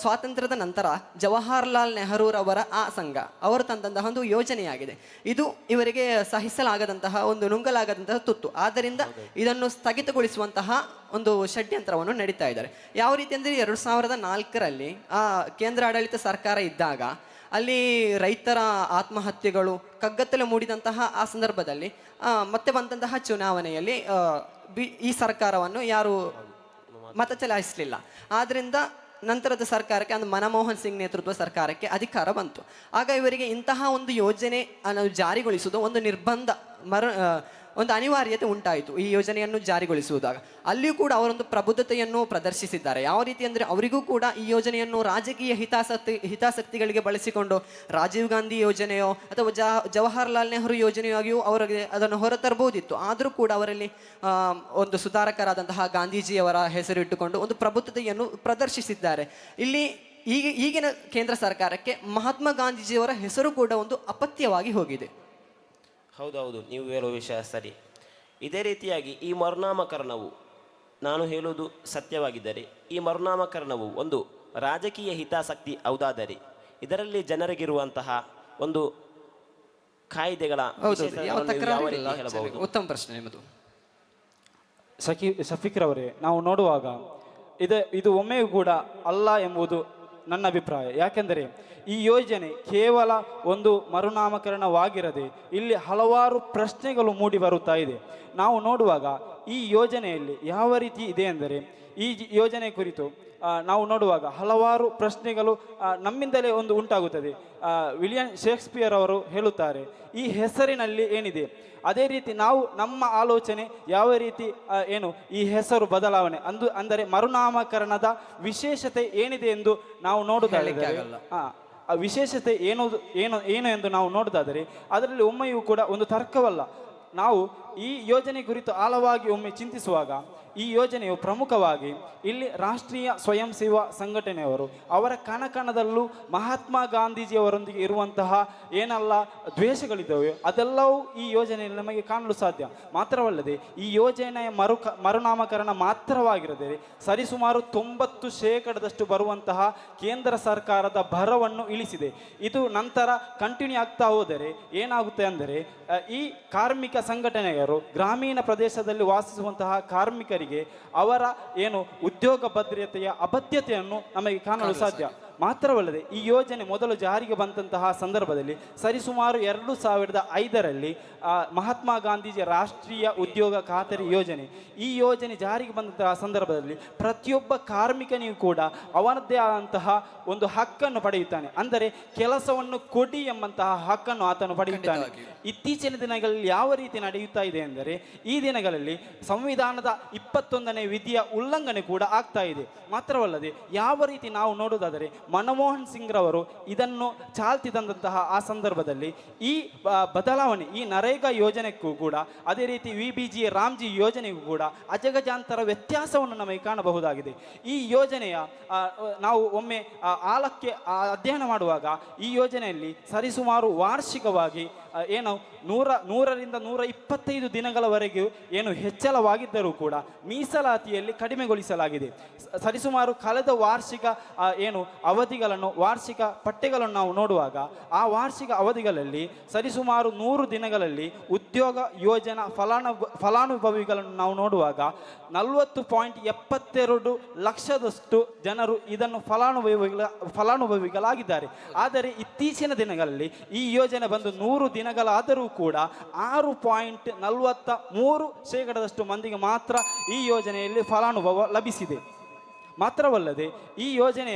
ಸ್ವಾತಂತ್ರ್ಯದ ನಂತರ ಜವಾಹರ್ಲಾಲ್ ನೆಹರೂರವರ ಆ ಸಂಘ ಅವರು ತಂದಂತಹ ಒಂದು ಯೋಜನೆಯಾಗಿದೆ. ಇದು ಇವರಿಗೆ ಸಹಿಸಲಾಗದಂತಹ ಒಂದು ನುಂಗಲಾಗದಂತಹ ತುತ್ತು. ಆದ್ದರಿಂದ ಇದನ್ನು ಸ್ಥಗಿತಗೊಳಿಸುವಂತಹ ಒಂದು ಷಡ್ಯಂತ್ರವನ್ನು ನಡೀತಾ ಇದ್ದಾರೆ. ಯಾವ ರೀತಿ ಅಂದರೆ 2004ರಲ್ಲಿ ಕೇಂದ್ರ ಆಡಳಿತ ಸರ್ಕಾರ ಇದ್ದಾಗ ಅಲ್ಲಿ ರೈತರ ಆತ್ಮಹತ್ಯೆಗಳು ಕಗ್ಗತ್ತಲೆ ಮೂಡಿದಂತಹ ಆ ಸಂದರ್ಭದಲ್ಲಿ ಮತ್ತೆ ಬಂದಂತಹ ಚುನಾವಣೆಯಲ್ಲಿ ಈ ಸರ್ಕಾರವನ್ನು ಯಾರು ಮತ ಚಲಾಯಿಸಲಿಲ್ಲ. ಆದ್ದರಿಂದ ನಂತರದ ಸರ್ಕಾರಕ್ಕೆ ಅಂದರೆ ಮನಮೋಹನ್ ಸಿಂಗ್ ನೇತೃತ್ವ ಸರ್ಕಾರಕ್ಕೆ ಅಧಿಕಾರ ಬಂತು. ಆಗ ಇವರಿಗೆ ಇಂತಹ ಒಂದು ಯೋಜನೆ ಜಾರಿಗೊಳಿಸುವುದು ಒಂದು ನಿರ್ಬಂಧ ಒಂದು ಅನಿವಾರ್ಯತೆ ಉಂಟಾಯಿತು ಈ ಯೋಜನೆಯನ್ನು ಜಾರಿಗೊಳಿಸುವುದಾಗ. ಅಲ್ಲಿಯೂ ಕೂಡ ಅವರೊಂದು ಪ್ರಬುದ್ಧತೆಯನ್ನು ಪ್ರದರ್ಶಿಸಿದ್ದಾರೆ. ಯಾವ ರೀತಿ ಅಂದರೆ ಅವರಿಗೂ ಕೂಡ ಈ ಯೋಜನೆಯನ್ನು ರಾಜಕೀಯ ಹಿತಾಸಕ್ತಿಗಳಿಗೆ ಬಳಸಿಕೊಂಡು ರಾಜೀವ್ ಗಾಂಧಿ ಯೋಜನೆಯೋ ಅಥವಾ ಜವಾಹರ್ಲಾಲ್ ನೆಹರು ಯೋಜನೆಯಾಗಿಯೂ ಅವರಿಗೆ ಅದನ್ನು ಹೊರತರಬಹುದಿತ್ತು. ಆದರೂ ಕೂಡ ಅವರಲ್ಲಿ ಒಂದು ಸುಧಾರಕರಾದಂತಹ ಗಾಂಧೀಜಿಯವರ ಹೆಸರು ಇಟ್ಟುಕೊಂಡು ಒಂದು ಪ್ರಬುದ್ಧತೆಯನ್ನು ಪ್ರದರ್ಶಿಸಿದ್ದಾರೆ. ಇಲ್ಲಿ ಈಗಿನ ಕೇಂದ್ರ ಸರ್ಕಾರಕ್ಕೆ ಮಹಾತ್ಮ ಗಾಂಧೀಜಿಯವರ ಹೆಸರು ಕೂಡ ಒಂದು ಅಪತ್ಯವಾಗಿ ಹೋಗಿದೆ. ಹೌದೌದು, ನೀವು ಹೇಳುವ ವಿಷಯ ಸರಿ. ಇದೇ ರೀತಿಯಾಗಿ ಈ ಮರುನಾಮಕರಣವು, ನಾನು ಹೇಳುವುದು ಸತ್ಯವಾಗಿದ್ದರೆ, ಈ ಮರುನಾಮಕರಣವು ಒಂದು ರಾಜಕೀಯ ಹಿತಾಸಕ್ತಿ ಹೌದಾದರೆ ಇದರಲ್ಲಿ ಜನರಿಗಿರುವಂತಹ ಒಂದು ಕಾಯ್ದೆಗಳ ಹೇಳಬಹುದು. ಉತ್ತಮ ಪ್ರಶ್ನೆ ನಿಮ್ಮದು ಶಫೀಕ್ರವರೇ. ನಾವು ನೋಡುವಾಗ ಇದು ಒಮ್ಮೆಯೂ ಕೂಡ ಅಲ್ಲ ಎಂಬುದು ನನ್ನ ಅಭಿಪ್ರಾಯ. ಯಾಕೆಂದರೆ ಈ ಯೋಜನೆ ಕೇವಲ ಒಂದು ಮರುನಾಮಕರಣವಾಗಿರದೆ ಇಲ್ಲಿ ಹಲವಾರು ಪ್ರಶ್ನೆಗಳು ಮೂಡಿ ಬರುತ್ತಾ ಇದೆ. ನಾವು ನೋಡುವಾಗ ಈ ಯೋಜನೆಯಲ್ಲಿ ಯಾವ ರೀತಿ ಇದೆ ಎಂದರೆ, ಈ ಯೋಜನೆ ಕುರಿತು ನಾವು ನೋಡುವಾಗ ಹಲವಾರು ಪ್ರಶ್ನೆಗಳು ನಮ್ಮಿಂದಲೇ ಒಂದು ಉಂಟಾಗುತ್ತದೆ. ವಿಲಿಯಂ ಶೇಕ್ಸ್ಪಿಯರ್ ಅವರು ಹೇಳುತ್ತಾರೆ, ಈ ಹೆಸರಿನಲ್ಲಿ ಏನಿದೆ ಅದೇ ರೀತಿ ನಾವು ನಮ್ಮ ಆಲೋಚನೆ ಯಾವ ರೀತಿ ಈ ಹೆಸರು ಬದಲಾವಣೆ ಅಂದರೆ ಮರುನಾಮಕರಣದ ವಿಶೇಷತೆ ಏನಿದೆ ಎಂದು ನಾವು ನೋಡುವುದಾದರೆ ಆ ವಿಶೇಷತೆ ಏನು ಎಂದು ನಾವು ನೋಡುವುದಾದರೆ ಅದರಲ್ಲಿ ಒಮ್ಮೆಯೂ ಕೂಡ ಒಂದು ತರ್ಕವಲ್ಲ. ನಾವು ಈ ಯೋಜನೆ ಕುರಿತು ಆಳವಾಗಿ ಒಮ್ಮೆ ಚಿಂತಿಸುವಾಗ ಈ ಯೋಜನೆಯು ಪ್ರಮುಖವಾಗಿ ಇಲ್ಲಿ ರಾಷ್ಟ್ರೀಯ ಸ್ವಯಂ ಸೇವಾ ಸಂಘಟನೆಯವರು ಅವರ ಕಣಕಣದಲ್ಲೂ ಮಹಾತ್ಮ ಗಾಂಧೀಜಿಯವರೊಂದಿಗೆ ಇರುವಂತಹ ಏನೆಲ್ಲ ದ್ವೇಷಗಳಿದ್ದಾವೆ ಅದೆಲ್ಲವೂ ಈ ಯೋಜನೆಯಲ್ಲಿ ನಮಗೆ ಕಾಣಲು ಸಾಧ್ಯ. ಮಾತ್ರವಲ್ಲದೆ ಈ ಯೋಜನೆಯ ಮರುನಾಮಕರಣ ಮಾತ್ರವಾಗಿರದೆ ಸರಿಸುಮಾರು 90% ಬರುವಂತಹ ಕೇಂದ್ರ ಸರ್ಕಾರದ ಭರವನ್ನು ಇಳಿಸಿದೆ. ಇದು ನಂತರ ಕಂಟಿನ್ಯೂ ಆಗ್ತಾ ಹೋದರೆ ಏನಾಗುತ್ತೆ ಅಂದರೆ ಈ ಕಾರ್ಮಿಕ ಸಂಘಟನೆಯರು ಗ್ರಾಮೀಣ ಪ್ರದೇಶದಲ್ಲಿ ವಾಸಿಸುವಂತಹ ಕಾರ್ಮಿಕರಿಗೆ ಅವರ ಉದ್ಯೋಗ ಭದ್ರತೆಯ ಅಬದ್ಧತೆಯನ್ನು ನಮಗೆ ಕಾಣಲು ಸಾಧ್ಯ. ಮಾತ್ರವಲ್ಲದೆ ಈ ಯೋಜನೆ ಮೊದಲು ಜಾರಿಗೆ ಬಂದಂತಹ ಸಂದರ್ಭದಲ್ಲಿ ಸರಿಸುಮಾರು 2005ರಲ್ಲಿ ಮಹಾತ್ಮ ಗಾಂಧೀಜಿ ರಾಷ್ಟ್ರೀಯ ಉದ್ಯೋಗ ಖಾತರಿ ಯೋಜನೆ, ಈ ಯೋಜನೆ ಜಾರಿಗೆ ಬಂದಂತಹ ಸಂದರ್ಭದಲ್ಲಿ ಪ್ರತಿಯೊಬ್ಬ ಕಾರ್ಮಿಕನಿಗೂ ಕೂಡ ಅವನದ್ದೇ ಆದಂತಹ ಒಂದು ಹಕ್ಕನ್ನು ಪಡೆಯುತ್ತಾನೆ. ಅಂದರೆ ಕೆಲಸವನ್ನು ಕೊಡಿ ಎಂಬಂತಹ ಹಕ್ಕನ್ನು ಆತನು ಪಡೆಯುತ್ತಾನೆ. ಇತ್ತೀಚಿನ ದಿನಗಳಲ್ಲಿ ಯಾವ ರೀತಿ ನಡೆಯುತ್ತಾ ಇದೆ ಎಂದರೆ ಈ ದಿನಗಳಲ್ಲಿ ಸಂವಿಧಾನದ 21ನೇ ವಿಧಿಯ ಉಲ್ಲಂಘನೆ ಕೂಡ ಆಗ್ತಾ ಇದೆ. ಮಾತ್ರವಲ್ಲದೆ ಯಾವ ರೀತಿ ನಾವು ನೋಡುವುದಾದರೆ ಮನಮೋಹನ್ ಸಿಂಗ್ ರವರು ಇದನ್ನು ಚಾಲ್ತಿ ತಂದಂತಹ ಆ ಸಂದರ್ಭದಲ್ಲಿ ಈ ಬದಲಾವಣೆ ಈ ನರೇಗಾ ಯೋಜನೆಗೂ ಕೂಡ ಅದೇ ರೀತಿ ವಿಬಿಜಿ ರಾಮ್ಜಿ ಯೋಜನೆಗೂ ಕೂಡ ಅಜಗಜಾಂತರ ವ್ಯತ್ಯಾಸವನ್ನು ನಮಗೆ ಕಾಣಬಹುದಾಗಿದೆ. ಈ ಯೋಜನೆಯ ನಾವು ಒಮ್ಮೆ ಆಳಕ್ಕೆ ಅಧ್ಯಯನ ಮಾಡುವಾಗ ಈ ಯೋಜನೆಯಲ್ಲಿ ಸರಿಸುಮಾರು ವಾರ್ಷಿಕವಾಗಿ 100ರಿಂದ 125 ದಿನಗಳವರೆಗೂ ಹೆಚ್ಚಳವಾಗಿದ್ದರೂ ಕೂಡ ಮೀಸಲಾತಿಯಲ್ಲಿ ಕಡಿಮೆಗೊಳಿಸಲಾಗಿದೆ. ಸರಿಸುಮಾರು ಕಳೆದ ವಾರ್ಷಿಕ ಅವಧಿಗಳನ್ನು ವಾರ್ಷಿಕ ಪಠ್ಯಗಳನ್ನು ನಾವು ನೋಡುವಾಗ ಆ ವಾರ್ಷಿಕ ಅವಧಿಗಳಲ್ಲಿ ಸರಿಸುಮಾರು 100 ದಿನಗಳಲ್ಲಿ ಉದ್ಯೋಗ ಯೋಜನಾ ಫಲಾನುಭವಿಗಳನ್ನು ನಾವು ನೋಡುವಾಗ 40.72 ಲಕ್ಷದಷ್ಟು ಜನರು ಇದನ್ನು ಫಲಾನುಭವಿಗಳಾಗಿದ್ದಾರೆ. ಆದರೆ ಇತ್ತೀಚಿನ ದಿನಗಳಲ್ಲಿ ಈ ಯೋಜನೆ ಬಂದು 100 ದಿನಗಳಾದರೂ ಕೂಡ 6.43% ಮಂದಿಗೆ ಮಾತ್ರ ಈ ಯೋಜನೆಯಲ್ಲಿ ಫಲಾನುಭವ ಲಭಿಸಿದೆ. ಮಾತ್ರವಲ್ಲದೆ ಈ ಯೋಜನೆ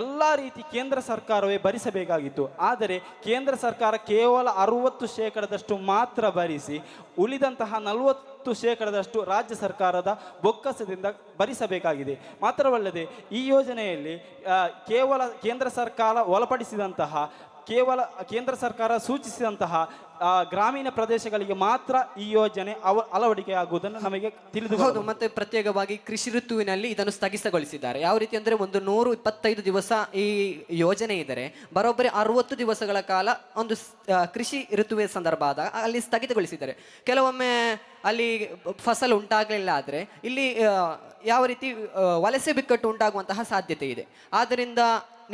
ಎಲ್ಲ ರೀತಿ ಕೇಂದ್ರ ಸರ್ಕಾರವೇ ಭರಿಸಬೇಕಾಗಿತ್ತು. ಆದರೆ ಕೇಂದ್ರ ಸರ್ಕಾರ ಕೇವಲ 60% ಮಾತ್ರ ಭರಿಸಿ ಉಳಿದಂತಹ 40% ರಾಜ್ಯ ಸರ್ಕಾರದ ಬೊಕ್ಕಸದಿಂದ ಭರಿಸಬೇಕಾಗಿದೆ. ಮಾತ್ರವಲ್ಲದೆ ಈ ಯೋಜನೆಯಲ್ಲಿ ಕೇವಲ ಕೇಂದ್ರ ಸರ್ಕಾರ ಒಳಪಡಿಸಿದಂತಹ ಕೇಂದ್ರ ಸರ್ಕಾರ ಸೂಚಿಸಿದಂತಹ ಗ್ರಾಮೀಣ ಪ್ರದೇಶಗಳಿಗೆ ಮಾತ್ರ ಈ ಯೋಜನೆ ಅಳವಡಿಕೆಯಾಗುವುದನ್ನು ನಮಗೆ ತಿಳಿದು ಹೌದು. ಮತ್ತೆ ಪ್ರತ್ಯೇಕವಾಗಿ ಕೃಷಿ ಋತುವಿನಲ್ಲಿ ಇದನ್ನು ಸ್ಥಗಿತಗೊಳಿಸಿದ್ದಾರೆ. ಯಾವ ರೀತಿ ಅಂದರೆ ಒಂದು 125 ದಿವಸ ಈ ಯೋಜನೆ ಇದ್ದರೆ ಬರೋಬ್ಬರಿ 60 ದಿವಸಗಳ ಕಾಲ ಒಂದು ಕೃಷಿ ಋತುವಿನ ಸಂದರ್ಭ ಆದಾಗ ಅಲ್ಲಿ ಸ್ಥಗಿತಗೊಳಿಸಿದ್ದಾರೆ. ಕೆಲವೊಮ್ಮೆ ಅಲ್ಲಿ ಫಸಲು ಉಂಟಾಗಲಿಲ್ಲ ಆದರೆ ಇಲ್ಲಿ ಯಾವ ರೀತಿ ವಲಸೆ ಬಿಕ್ಕಟ್ಟು ಉಂಟಾಗುವಂತಹ ಸಾಧ್ಯತೆ ಇದೆ. ಆದ್ದರಿಂದ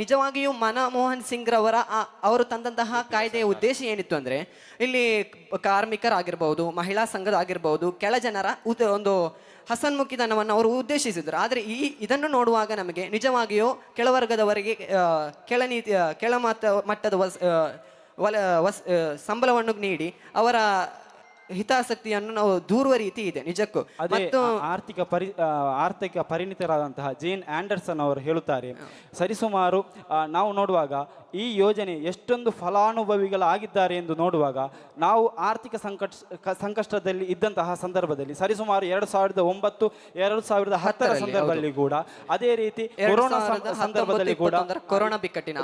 ನಿಜವಾಗಿಯೂ ಮನಮೋಹನ್ ಸಿಂಗ್ ಅವರು ತಂದಂತಹ ಕಾಯ್ದೆಯ ಉದ್ದೇಶ ಏನಿತ್ತು ಅಂದರೆ ಇಲ್ಲಿ ಕಾರ್ಮಿಕರಾಗಿರ್ಬೋದು, ಮಹಿಳಾ ಸಂಘದಾಗಿರ್ಬೋದು, ಕೆಳ ಜನರ ಒಂದು ಹಸನ್ಮುಖಿತನವನ್ನು ಅವರು ಉದ್ದೇಶಿಸಿದರು. ಆದರೆ ಇದನ್ನು ನೋಡುವಾಗ ನಮಗೆ ನಿಜವಾಗಿಯೂ ಕೆಳವರ್ಗದವರಿಗೆ ಕೆಳ ಮಟ್ಟದ ಸಂಬಳವನ್ನು ನೀಡಿ ಅವರ ಹಿತಾಸಕ್ತಿಯನ್ನು ನಾವು ದೂರುವ ರೀತಿ ಇದೆ ನಿಜಕ್ಕೂ. ಮತ್ತು ಆರ್ಥಿಕ ಪರಿಣಿತರಾದಂತಹ ಜೇನ್ ಆಂಡರ್ಸನ್ ಅವರು ಹೇಳುತ್ತಾರೆ, ಸರಿಸುಮಾರು ನಾವು ನೋಡುವಾಗ ಈ ಯೋಜನೆ ಎಷ್ಟೊಂದು ಫಲಾನುಭವಿಗಳಾಗಿದ್ದಾರೆ ಎಂದು ನೋಡುವಾಗ ನಾವು ಆರ್ಥಿಕ ಸಂಕಷ್ಟದಲ್ಲಿ ಇದ್ದಂತಹ ಸಂದರ್ಭದಲ್ಲಿ ಸರಿಸುಮಾರು 2009-2010 ಸಂದರ್ಭದಲ್ಲಿ ಕೂಡ ಅದೇ ರೀತಿ ಕೊರೋನಾ ಸಂದರ್ಭದಲ್ಲಿ ಕೂಡ ಕೊರೋನಾ ಬಿಕ್ಕಟ್ಟಿನ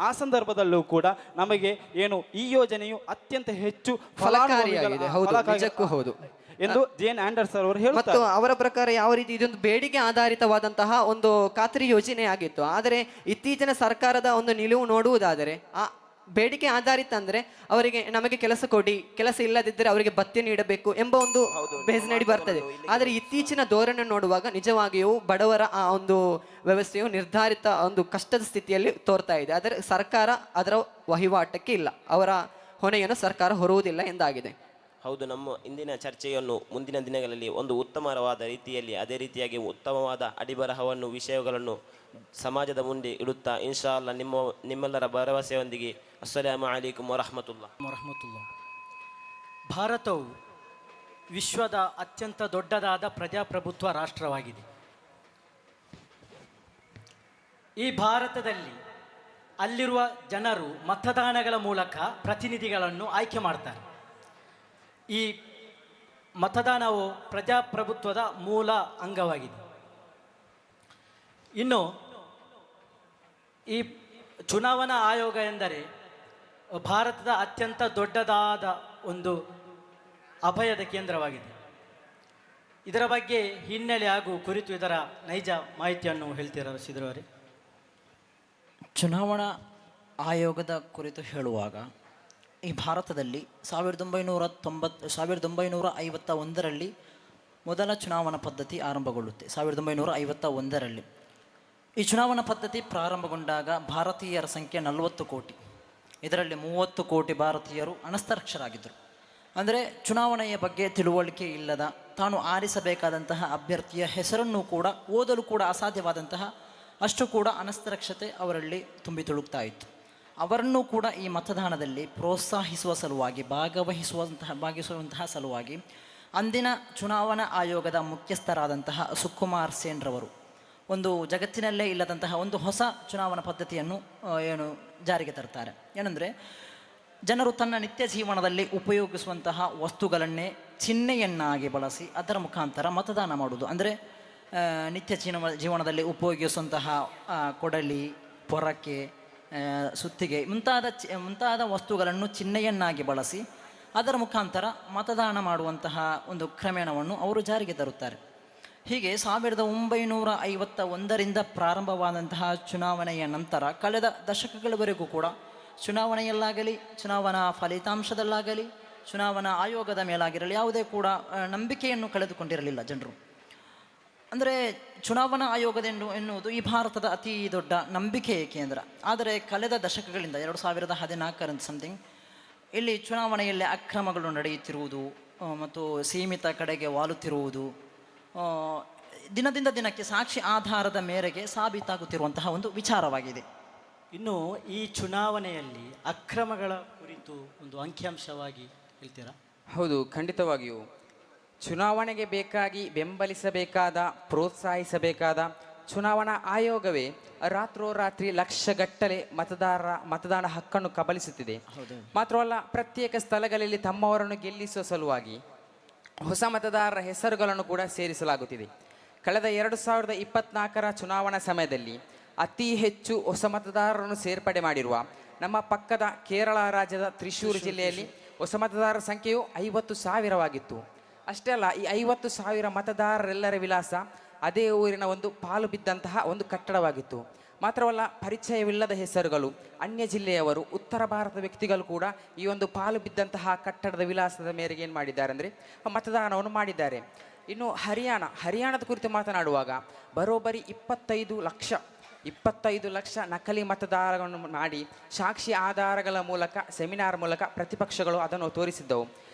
ಆ ಸಂದರ್ಭದಲ್ಲೂ ಕೂಡ ನಮಗೆ ಏನು ಈ ಯೋಜನೆಯು ಅತ್ಯಂತ ಹೆಚ್ಚು ಹೌದು ಎಂದು ಜೇನ್ ಆಂಡರ್ಸನ್ ಅವರು ಹೇಳುತ್ತಾರೆ. ಮತ್ತು ಅವರ ಪ್ರಕಾರ ಯಾವ ರೀತಿ ಇದೊಂದು ಬೇಡಿಕೆ ಆಧಾರಿತವಾದಂತಹ ಒಂದು ಖಾತ್ರಿ ಯೋಜನೆ ಆಗಿತ್ತು. ಆದರೆ ಇತ್ತೀಚಿನ ಸರ್ಕಾರದ ಒಂದು ನಿಲುವು ನೋಡುವುದಾದರೆ ಆ ಬೇಡಿಕೆ ಆಧಾರಿತ ಅಂದ್ರೆ ಅವರಿಗೆ ನಮಗೆ ಕೆಲಸ ಕೊಡಿ, ಕೆಲಸ ಇಲ್ಲದಿದ್ದರೆ ಅವರಿಗೆ ಭತ್ಯೆ ನೀಡಬೇಕು ಎಂಬ ಒಂದು ಬೇಸನಡಿ ಬರ್ತದೆ. ಆದರೆ ಇತ್ತೀಚಿನ ಧೋರಣೆ ನೋಡುವಾಗ ನಿಜವಾಗಿಯೂ ಬಡವರ ಆ ಒಂದು ವ್ಯವಸ್ಥೆಯು ನಿರ್ಧಾರಿತ ಒಂದು ಕಷ್ಟದ ಸ್ಥಿತಿಯಲ್ಲಿ ತೋರ್ತಾ ಇದೆ. ಆದರೆ ಸರ್ಕಾರ ಅದರ ವಹಿವಾಟಕ್ಕೆ ಇಲ್ಲ, ಅವರ ಹೊಣೆಯನ್ನು ಸರ್ಕಾರ ಹೊರುವುದಿಲ್ಲ ಎಂದಾಗಿದೆ. ಹೌದು, ನಮ್ಮ ಇಂದಿನ ಚರ್ಚೆಯನ್ನು ಮುಂದಿನ ದಿನಗಳಲ್ಲಿ ಒಂದು ಉತ್ತಮವಾದ ರೀತಿಯಲ್ಲಿ ಅದೇ ರೀತಿಯಾಗಿ ಉತ್ತಮವಾದ ಅಡಿಬರಹವನ್ನು ವಿಷಯಗಳನ್ನು ಸಮಾಜದ ಮುಂದೆ ಇಡುತ್ತಾ ಇನ್ಶಾ ಅಲ್ಲಾ ನಿಮ್ಮೆಲ್ಲರ ಭರವಸೆಯೊಂದಿಗೆ ಅಸ್ಸಲಾಮು ಅಲೈಕುಂ ವರಹಮತುಲ್ಲಾ. ಭಾರತವು ವಿಶ್ವದ ಅತ್ಯಂತ ದೊಡ್ಡದಾದ ಪ್ರಜಾಪ್ರಭುತ್ವ ರಾಷ್ಟ್ರವಾಗಿದೆ. ಈ ಭಾರತದಲ್ಲಿ ಅಲ್ಲಿರುವ ಜನರು ಮತದಾನಗಳ ಮೂಲಕ ಪ್ರತಿನಿಧಿಗಳನ್ನು ಆಯ್ಕೆ ಮಾಡ್ತಾರೆ. ಈ ಮತದಾನವು ಪ್ರಜಾಪ್ರಭುತ್ವದ ಮೂಲ ಅಂಗವಾಗಿದೆ. ಇನ್ನು ಈ ಚುನಾವಣಾ ಆಯೋಗ ಎಂದರೆ ಭಾರತದ ಅತ್ಯಂತ ದೊಡ್ಡದಾದ ಒಂದು ಅಭಯದ ಕೇಂದ್ರವಾಗಿದೆ. ಇದರ ಬಗ್ಗೆ ಹಿನ್ನೆಲೆ ಹಾಗೂ ಕುರಿತು ಇದರ ನೈಜ ಮಾಹಿತಿಯನ್ನು ಹೇಳ್ತೀರಾ ಸಿದ್ರು ಅವರೇ? ಚುನಾವಣಾ ಆಯೋಗದ ಕುರಿತು ಹೇಳುವಾಗ ಈ ಭಾರತದಲ್ಲಿ 1951ರಲ್ಲಿ ಮೊದಲ ಚುನಾವಣಾ ಪದ್ಧತಿ ಆರಂಭಗೊಳ್ಳುತ್ತೆ. 1951ರಲ್ಲಿ ಈ ಚುನಾವಣಾ ಪದ್ಧತಿ ಪ್ರಾರಂಭಗೊಂಡಾಗ ಭಾರತೀಯರ ಸಂಖ್ಯೆ 40 ಕೋಟಿ. ಇದರಲ್ಲಿ 30 ಕೋಟಿ ಭಾರತೀಯರು ಅನಕ್ಷರಸ್ಥರಾಗಿದ್ದರು. ಅಂದರೆ ಚುನಾವಣೆಯ ಬಗ್ಗೆ ತಿಳುವಳಿಕೆ ಇಲ್ಲದ, ತಾನು ಆರಿಸಬೇಕಾದಂತಹ ಅಭ್ಯರ್ಥಿಯ ಹೆಸರನ್ನು ಕೂಡ ಓದಲು ಕೂಡ ಅಸಾಧ್ಯವಾದಂತಹ ಅಷ್ಟು ಕೂಡ ಅನಕ್ಷರತೆ ಅವರಲ್ಲಿ ತುಂಬಿ ತುಳುಕ್ತಾ ಇತ್ತು. ಅವರನ್ನು ಕೂಡ ಈ ಮತದಾನದಲ್ಲಿ ಪ್ರೋತ್ಸಾಹಿಸುವ ಸಲುವಾಗಿ ಭಾಗವಹಿಸುವಂತಹ ಸಲುವಾಗಿ ಅಂದಿನ ಚುನಾವಣಾ ಆಯೋಗದ ಮುಖ್ಯಸ್ಥರಾದಂತಹ ಸುಕುಮಾರ್ ಸೇನ್ರವರು ಒಂದು ಜಗತ್ತಿನಲ್ಲೇ ಇಲ್ಲದಂತಹ ಒಂದು ಹೊಸ ಚುನಾವಣಾ ಪದ್ಧತಿಯನ್ನು ಜಾರಿಗೆ ತರ್ತಾರೆ. ಏನಂದರೆ, ಜನರು ತನ್ನ ನಿತ್ಯ ಜೀವನದಲ್ಲಿ ಉಪಯೋಗಿಸುವಂತಹ ವಸ್ತುಗಳನ್ನೇ ಚಿಹ್ನೆಯನ್ನಾಗಿ ಬಳಸಿ ಅದರ ಮುಖಾಂತರ ಮತದಾನ ಮಾಡುವುದು. ಅಂದರೆ ನಿತ್ಯ ಜೀವನದಲ್ಲಿ ಉಪಯೋಗಿಸುವಂತಹ ಕೊಡಲಿ, ಪೊರಕೆ, ಸುತ್ತಿಗೆ ಮುಂತಾದ ವಸ್ತುಗಳನ್ನು ಚಿಹ್ನೆಯನ್ನಾಗಿ ಬಳಸಿ ಅದರ ಮುಖಾಂತರ ಮತದಾನ ಮಾಡುವಂತಹ ಒಂದು ಕ್ರಮೇಣವನ್ನು ಅವರು ಜಾರಿಗೆ ತರುತ್ತಾರೆ. ಹೀಗೆ 1951ರಿಂದ ಪ್ರಾರಂಭವಾದಂತಹ ಚುನಾವಣೆಯ ನಂತರ ಕಳೆದ ದಶಕಗಳವರೆಗೂ ಕೂಡ ಚುನಾವಣೆಯಲ್ಲಾಗಲಿ, ಚುನಾವಣಾ ಫಲಿತಾಂಶದಲ್ಲಾಗಲಿ, ಚುನಾವಣಾ ಆಯೋಗದ ಮೇಲಾಗಿರಲಿ ಯಾವುದೇ ಕೂಡ ನಂಬಿಕೆಯನ್ನು ಕಳೆದುಕೊಂಡಿರಲಿಲ್ಲ ಜನರು. ಅಂದರೆ ಚುನಾವಣಾ ಆಯೋಗದ ಎನ್ನುವುದು ಈ ಭಾರತದ ಅತಿ ದೊಡ್ಡ ನಂಬಿಕೆಯ ಕೇಂದ್ರ. ಆದರೆ ಕಳೆದ ದಶಕಗಳಿಂದ 2014 ಸಮಥಿಂಗ್ ಇಲ್ಲಿ ಚುನಾವಣೆಯಲ್ಲಿ ಅಕ್ರಮಗಳು ನಡೆಯುತ್ತಿರುವುದು ಮತ್ತು ಸೀಮಿತ ಕಡೆಗೆ ವಾಲುತ್ತಿರುವುದು ದಿನದಿಂದ ದಿನಕ್ಕೆ ಸಾಕ್ಷಿ ಆಧಾರದ ಮೇರೆಗೆ ಸಾಬೀತಾಗುತ್ತಿರುವಂತಹ ಒಂದು ವಿಚಾರವಾಗಿದೆ. ಇನ್ನು ಈ ಚುನಾವಣೆಯಲ್ಲಿ ಅಕ್ರಮಗಳ ಕುರಿತು ಒಂದು ಅಂಕಿಅಂಶವಾಗಿ ಹೇಳ್ತೀರಾ? ಹೌದು, ಖಂಡಿತವಾಗಿಯೂ. ಚುನಾವಣೆಗೆ ಬೇಕಾಗಿ ಬೆಂಬಲಿಸಬೇಕಾದ, ಪ್ರೋತ್ಸಾಹಿಸಬೇಕಾದ ಚುನಾವಣಾ ಆಯೋಗವೇ ರಾತ್ರೋರಾತ್ರಿ ಲಕ್ಷಗಟ್ಟಲೆ ಮತದಾನ ಹಕ್ಕನ್ನು ಕಬಳಿಸುತ್ತಿದೆ. ಮಾತ್ರವಲ್ಲ, ಪ್ರತ್ಯೇಕ ಸ್ಥಳಗಳಲ್ಲಿ ತಮ್ಮವರನ್ನು ಗೆಲ್ಲಿಸುವ ಸಲುವಾಗಿ ಹೊಸ ಮತದಾರರ ಹೆಸರುಗಳನ್ನು ಕೂಡ ಸೇರಿಸಲಾಗುತ್ತಿದೆ. ಕಳೆದ 2024 ಚುನಾವಣಾ ಸಮಯದಲ್ಲಿ ಅತಿ ಹೆಚ್ಚು ಹೊಸ ಮತದಾರರನ್ನು ಸೇರ್ಪಡೆ ಮಾಡಿರುವ ನಮ್ಮ ಪಕ್ಕದ ಕೇರಳ ರಾಜ್ಯದ ತ್ರಿಶೂರು ಜಿಲ್ಲೆಯಲ್ಲಿ ಹೊಸ ಮತದಾರರ ಸಂಖ್ಯೆಯು 50,000ವಾಗಿತ್ತು. ಅಷ್ಟೇ ಅಲ್ಲ, ಈ 50,000 ಮತದಾರರೆಲ್ಲರ ವಿಳಾಸ ಅದೇ ಊರಿನ ಒಂದು ಪಾಲು ಬಿದ್ದಂತಹ ಒಂದು ಕಟ್ಟಡವಾಗಿತ್ತು. ಮಾತ್ರವಲ್ಲ, ಪರಿಚಯವಿಲ್ಲದ ಹೆಸರುಗಳು, ಅನ್ಯ ಜಿಲ್ಲೆಯವರು, ಉತ್ತರ ಭಾರತದ ವ್ಯಕ್ತಿಗಳು ಕೂಡ ಈ ಒಂದು ಪಾಲು ಬಿದ್ದಂತಹ ಕಟ್ಟಡದ ವಿಳಾಸದ ಮೇರೆಗೆ ಏನು ಮಾಡಿದ್ದಾರೆ ಅಂದರೆ ಮತದಾನವನ್ನು ಮಾಡಿದ್ದಾರೆ. ಇನ್ನು ಹರಿಯಾಣದ ಕುರಿತು ಮಾತನಾಡುವಾಗ ಬರೋಬ್ಬರಿ 25 ಲಕ್ಷ ನಕಲಿ ಮತದಾರಗಳನ್ನು ಮಾಡಿ ಸಾಕ್ಷಿ ಆಧಾರಗಳ ಮೂಲಕ, ಸೆಮಿನಾರ್ ಮೂಲಕ ಪ್ರತಿಪಕ್ಷಗಳು ಅದನ್ನು ತೋರಿಸಿದ್ದವು.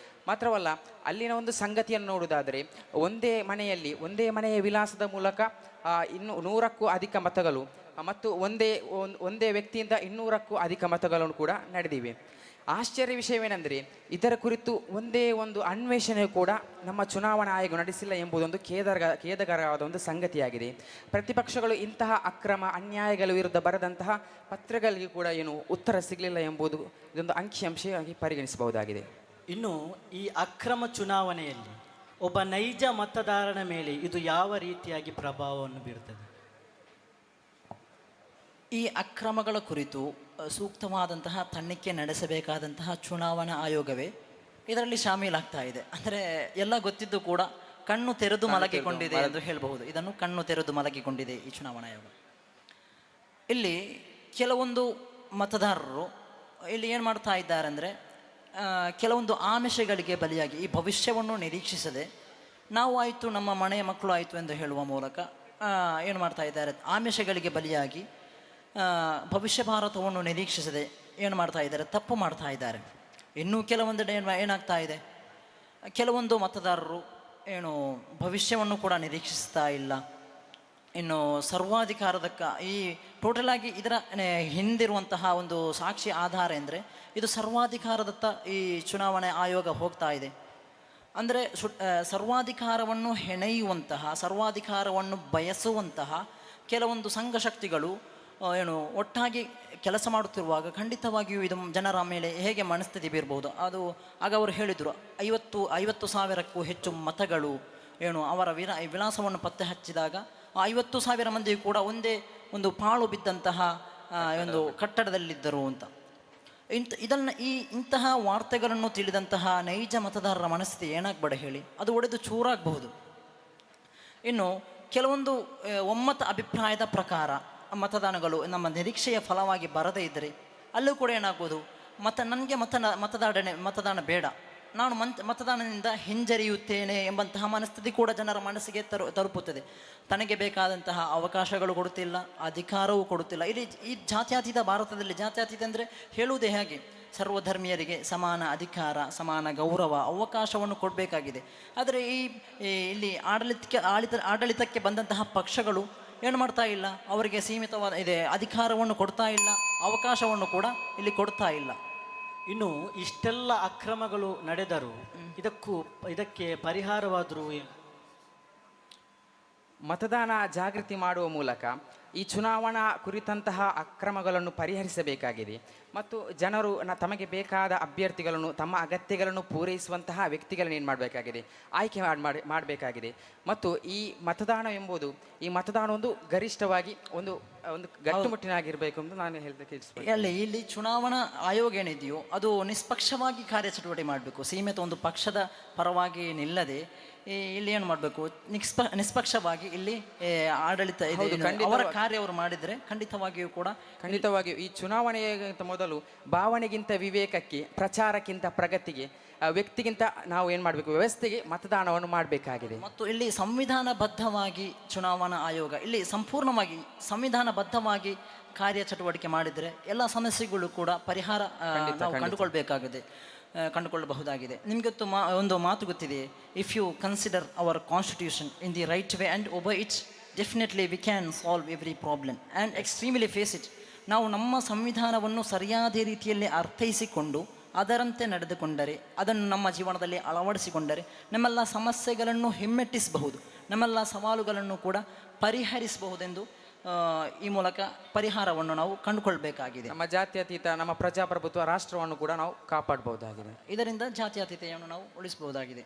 ಮಾತ್ರವಲ್ಲ, ಅಲ್ಲಿನ ಒಂದು ಸಂಗತಿಯನ್ನು ನೋಡುವುದಾದರೆ ಒಂದೇ ಮನೆಯ ವಿಳಾಸದ ಮೂಲಕ 100ಕ್ಕೂ ಅಧಿಕ ಮತಗಳು ಮತ್ತು ಒಂದೇ ವ್ಯಕ್ತಿಯಿಂದ 200ಕ್ಕೂ ಅಧಿಕ ಮತಗಳನ್ನು ಕೂಡ ನಡೆದಿವೆ. ಆಶ್ಚರ್ಯ ವಿಷಯವೇನೆಂದರೆ ಇದರ ಕುರಿತು ಒಂದೇ ಒಂದು ಅನ್ವೇಷಣೆ ಕೂಡ ನಮ್ಮ ಚುನಾವಣಾ ಆಯೋಗ ನಡೆಸಿಲ್ಲ ಎಂಬುದೊಂದು ಖೇದಕರವಾದ ಒಂದು ಸಂಗತಿಯಾಗಿದೆ. ಪ್ರತಿಪಕ್ಷಗಳು ಇಂತಹ ಅಕ್ರಮ ಅನ್ಯಾಯಗಳ ವಿರುದ್ಧ ಬರೆದಂತಹ ಪತ್ರಗಳಿಗೆ ಕೂಡ ಏನು ಉತ್ತರ ಸಿಗಲಿಲ್ಲ ಎಂಬುದು ಇದೊಂದು ಅಂಕಿಅಂಶವಾಗಿ ಪರಿಗಣಿಸಬಹುದಾಗಿದೆ. ಇನ್ನು ಈ ಅಕ್ರಮ ಚುನಾವಣೆಯಲ್ಲಿ ಒಬ್ಬ ನೈಜ ಮತದಾರನ ಮೇಲೆ ಇದು ಯಾವ ರೀತಿಯಾಗಿ ಪ್ರಭಾವವನ್ನು ಬೀರುತ್ತದೆ? ಈ ಅಕ್ರಮಗಳ ಕುರಿತು ಸೂಕ್ತವಾದಂತಹ ತನಿಖೆ ನಡೆಸಬೇಕಾದಂತಹ ಚುನಾವಣಾ ಆಯೋಗವೇ ಇದರಲ್ಲಿ ಶಾಮೀಲಾಗ್ತಾ ಇದೆ. ಅಂದರೆ ಎಲ್ಲ ಗೊತ್ತಿದ್ದು ಕೂಡ ಕಣ್ಣು ತೆರೆದು ಮಲಗಿಕೊಂಡಿದೆ ಎಂದು ಹೇಳಬಹುದು. ಇದನ್ನು ಕಣ್ಣು ತೆರೆದು ಮಲಗಿಕೊಂಡಿದೆ ಈ ಚುನಾವಣಾ ಆಯೋಗ. ಇಲ್ಲಿ ಕೆಲವೊಂದು ಮತದಾರರು ಇಲ್ಲಿ ಏನು ಮಾಡ್ತಾ ಇದ್ದಾರೆ ಅಂದರೆ ಕೆಲವೊಂದು ಆಮಿಷಗಳಿಗೆ ಬಲಿಯಾಗಿ ಈ ಭವಿಷ್ಯವನ್ನು ನಿರೀಕ್ಷಿಸದೆ ನಾವು ಆಯಿತು, ನಮ್ಮ ಮನೆಯ ಮಕ್ಕಳು ಆಯಿತು ಎಂದು ಹೇಳುವ ಮೂಲಕ ಏನು ಮಾಡ್ತಾ ಇದ್ದಾರೆ, ಆಮಿಷಗಳಿಗೆ ಬಲಿಯಾಗಿ ಭವಿಷ್ಯ ಭಾರತವನ್ನು ನಿರೀಕ್ಷಿಸದೆ ಏನು ಮಾಡ್ತಾ ಇದ್ದಾರೆ, ತಪ್ಪು ಮಾಡ್ತಾ ಇದ್ದಾರೆ. ಇನ್ನೂ ಕೆಲವೊಂದೆಡೆ ಏನಾಗ್ತಾ ಇದೆ, ಕೆಲವೊಂದು ಮತದಾರರು ಭವಿಷ್ಯವನ್ನು ಕೂಡ ನಿರೀಕ್ಷಿಸ್ತಾ ಇಲ್ಲ. ಇನ್ನು ಸರ್ವಾಧಿಕಾರದಕ್ಕ ಈ ಟೋಟಲ್ ಆಗಿ ಇದರ ಹಿಂದಿರುವಂತಹ ಒಂದು ಸಾಕ್ಷಿ ಆಧಾರ ಅಂದರೆ ಇದು ಸರ್ವಾಧಿಕಾರದತ್ತ ಈ ಚುನಾವಣೆ ಆಯೋಗ ಹೋಗ್ತಾ ಇದೆ. ಅಂದರೆ ಸರ್ವಾಧಿಕಾರವನ್ನು ಹೆಣೆಯುವಂತಹ, ಸರ್ವಾಧಿಕಾರವನ್ನು ಬಯಸುವಂತಹ ಕೆಲವೊಂದು ಸಂಘಶಕ್ತಿಗಳು ಒಟ್ಟಾಗಿ ಕೆಲಸ ಮಾಡುತ್ತಿರುವಾಗ ಖಂಡಿತವಾಗಿಯೂ ಇದು ಜನರ ಮೇಲೆ ಹೇಗೆ ಮನಸ್ಥಿತಿ ಬೀರ್ಬೋದು. ಆಗ ಅವರು ಹೇಳಿದರು 50,000ಕ್ಕೂ ಹೆಚ್ಚು ಮತಗಳು ಅವರ ವಿಳಾಸವನ್ನು ಪತ್ತೆ ಹಚ್ಚಿದಾಗ 50,000 ಮಂದಿಯೂ ಕೂಡ ಒಂದೇ ಒಂದು ಪಾಳು ಬಿದ್ದಂತಹ ಒಂದು ಕಟ್ಟಡದಲ್ಲಿದ್ದರು ಅಂತ. ಇಂತಹ ವಾರ್ತೆಗಳನ್ನು ತಿಳಿದಂತಹ ನೈಜ ಮತದಾರರ ಮನಸ್ಥಿತಿ ಏನಾಗಬೇಡ ಹೇಳಿ, ಅದು ಒಡೆದು ಚೂರಾಗಬಹುದು. ಇನ್ನು ಕೆಲವೊಂದು ಒಮ್ಮತ ಅಭಿಪ್ರಾಯದ ಪ್ರಕಾರ ಮತದಾನಗಳು ನಮ್ಮ ನಿರೀಕ್ಷೆಯ ಫಲವಾಗಿ ಬರದೇ ಇದ್ದರೆ ಅಲ್ಲೂ ಕೂಡ ಏನಾಗ್ಬೋದು, ನನಗೆ ಮತದಾನ ಬೇಡ, ನಾನು ಮತದಾನದಿಂದ ಹಿಂಜರಿಯುತ್ತೇನೆ ಎಂಬಂತಹ ಮನಸ್ಥಿತಿ ಕೂಡ ಜನರ ಮನಸ್ಸಿಗೆ ತಲುಪುತ್ತದೆ. ತನಗೆ ಬೇಕಾದಂತಹ ಅವಕಾಶಗಳು ಕೊಡುತ್ತಿಲ್ಲ, ಅಧಿಕಾರವೂ ಕೊಡುತ್ತಿಲ್ಲ. ಇಲ್ಲಿ ಈ ಜಾತ್ಯತೀತ ಭಾರತದಲ್ಲಿ, ಜಾತ್ಯತೀತ ಅಂದರೆ ಹೇಳುವುದೇ ಹೇಗೆ, ಸರ್ವಧರ್ಮೀಯರಿಗೆ ಸಮಾನ ಅಧಿಕಾರ, ಸಮಾನ ಗೌರವ, ಅವಕಾಶವನ್ನು ಕೊಡಬೇಕಾಗಿದೆ. ಆದರೆ ಇಲ್ಲಿ ಆಡಳಿತಕ್ಕೆ ಬಂದಂತಹ ಪಕ್ಷಗಳು ಏನು ಮಾಡ್ತಾ ಇಲ್ಲ, ಅವರಿಗೆ ಸೀಮಿತವಾದ ಅಧಿಕಾರವನ್ನು ಕೊಡ್ತಾ ಇಲ್ಲ, ಅವಕಾಶವನ್ನು ಕೂಡ ಇಲ್ಲಿ ಕೊಡ್ತಾ ಇಲ್ಲ. ಇನ್ನು ಇಷ್ಟೆಲ್ಲ ಅಕ್ರಮಗಳು ನಡೆದರೂ ಇದಕ್ಕೆ ಪರಿಹಾರವಾದರೂ ಮತದಾನ ಜಾಗೃತಿ ಮಾಡುವ ಮೂಲಕ ಈ ಚುನಾವಣಾ ಕುರಿತಂತಹ ಅಕ್ರಮಗಳನ್ನು ಪರಿಹರಿಸಬೇಕಾಗಿದೆ ಮತ್ತು ಜನರು ತಮಗೆ ಬೇಕಾದ ಅಭ್ಯರ್ಥಿಗಳನ್ನು, ತಮ್ಮ ಅಗತ್ಯಗಳನ್ನು ಪೂರೈಸುವಂತಹ ವ್ಯಕ್ತಿಗಳನ್ನು ಏನು ಮಾಡಬೇಕಾಗಿದೆ, ಆಯ್ಕೆ ಮಾಡಬೇಕಾಗಿದೆ. ಮತ್ತು ಈ ಮತದಾನ ಎಂಬುದು, ಈ ಮತದಾನ ಒಂದು ಗರಿಷ್ಠವಾಗಿ ಒಂದು ಗಟ್ಟುಮುಟ್ಟಿನಾಗಿರಬೇಕು ಎಂದು ನಾನು ಹೇಳೋದಕ್ಕೆ ಇಷ್ಟಪಡ್ತೀನಿ. ಇಲ್ಲಿ ಚುನಾವಣಾ ಆಯೋಗ ಏನಿದೆಯೋ ಅದು ನಿಷ್ಪಕ್ಷವಾಗಿ ಕಾರ್ಯಚಟುವಟಿಕೆ ಮಾಡಬೇಕು. ಸೀಮಿತ ಒಂದು ಪಕ್ಷದ ಪರವಾಗಿ ನಿಲ್ಲದೆ ಇಲ್ಲಿ ಏನು ಮಾಡಬೇಕು, ನಿಷ್ಪಕ್ಷವಾಗಿ ಇಲ್ಲಿ ಆಡಳಿತ ಅವರ ಕಾರ್ಯ ಅವರು ಮಾಡಿದರೆ ಖಂಡಿತವಾಗಿಯೂ ಕೂಡ ಖಂಡಿತವಾಗಿಯೂ ಈ ಚುನಾವಣೆಗಿಂತ ಮೊದಲು ಭಾವನೆಗಿಂತ ವಿವೇಕಕ್ಕೆ, ಪ್ರಚಾರಕ್ಕಿಂತ ಪ್ರಗತಿಗೆ, ವ್ಯಕ್ತಿಗಿಂತ ನಾವು ಏನು ಮಾಡಬೇಕು, ವ್ಯವಸ್ಥೆಗೆ ಮತದಾನವನ್ನು ಮಾಡಬೇಕಾಗಿದೆ. ಮತ್ತು ಇಲ್ಲಿ ಸಂವಿಧಾನಬದ್ಧವಾಗಿ ಚುನಾವಣಾ ಆಯೋಗ ಇಲ್ಲಿ ಸಂಪೂರ್ಣವಾಗಿ ಸಂವಿಧಾನಬದ್ಧವಾಗಿ ಕಾರ್ಯಚಟುವಟಿಕೆ ಮಾಡಿದರೆ ಎಲ್ಲ ಸಮಸ್ಯೆಗಳು ಕೂಡ ಪರಿಹಾರ ನಾವು ಕಂಡುಕೊಳ್ಳಬಹುದಾಗಿದೆ. ನಿಮಗೊತ್ತು ಒಂದು ಮಾತು ಗೊತ್ತಿದೆ, if you consider our constitution in the right way and obey its, definitely we can solve every problem and extremely face it. ನಾವು ನಮ್ಮ ಸಂವಿಧಾನವನ್ನು ಸರಿಯಾದ ರೀತಿಯಲ್ಲಿ ಅರ್ಥೈಸಿಕೊಂಡು ಅದರಂತೆ ನಡೆದುಕೊಂಡರೆ, ಅದನ್ನು ನಮ್ಮ ಜೀವನದಲ್ಲಿ ಅಳವಡಿಸಿಕೊಂಡರೆ ನಮ್ಮೆಲ್ಲ ಸಮಸ್ಯೆಗಳನ್ನು ಹಿಮ್ಮೆಟ್ಟಿಸಬಹುದು, ನಮ್ಮೆಲ್ಲ ಸವಾಲುಗಳನ್ನು ಕೂಡ ಪರಿಹರಿಸಬಹುದೆಂದು ಈ ಮೂಲಕ ಪರಿಹಾರವನ್ನು ನಾವು ಕಂಡುಕೊಳ್ಬೇಕಾಗಿದೆ. ನಮ್ಮ ಜಾತ್ಯತೀತ, ನಮ್ಮ ಪ್ರಜಾಪ್ರಭುತ್ವ ರಾಷ್ಟ್ರವನ್ನು ಕೂಡ ನಾವು ಕಾಪಾಡಬಹುದಾಗಿದೆ. ಇದರಿಂದ ಜಾತ್ಯತೀತೆಯನ್ನು ನಾವು ಉಳಿಸಬಹುದಾಗಿದೆ.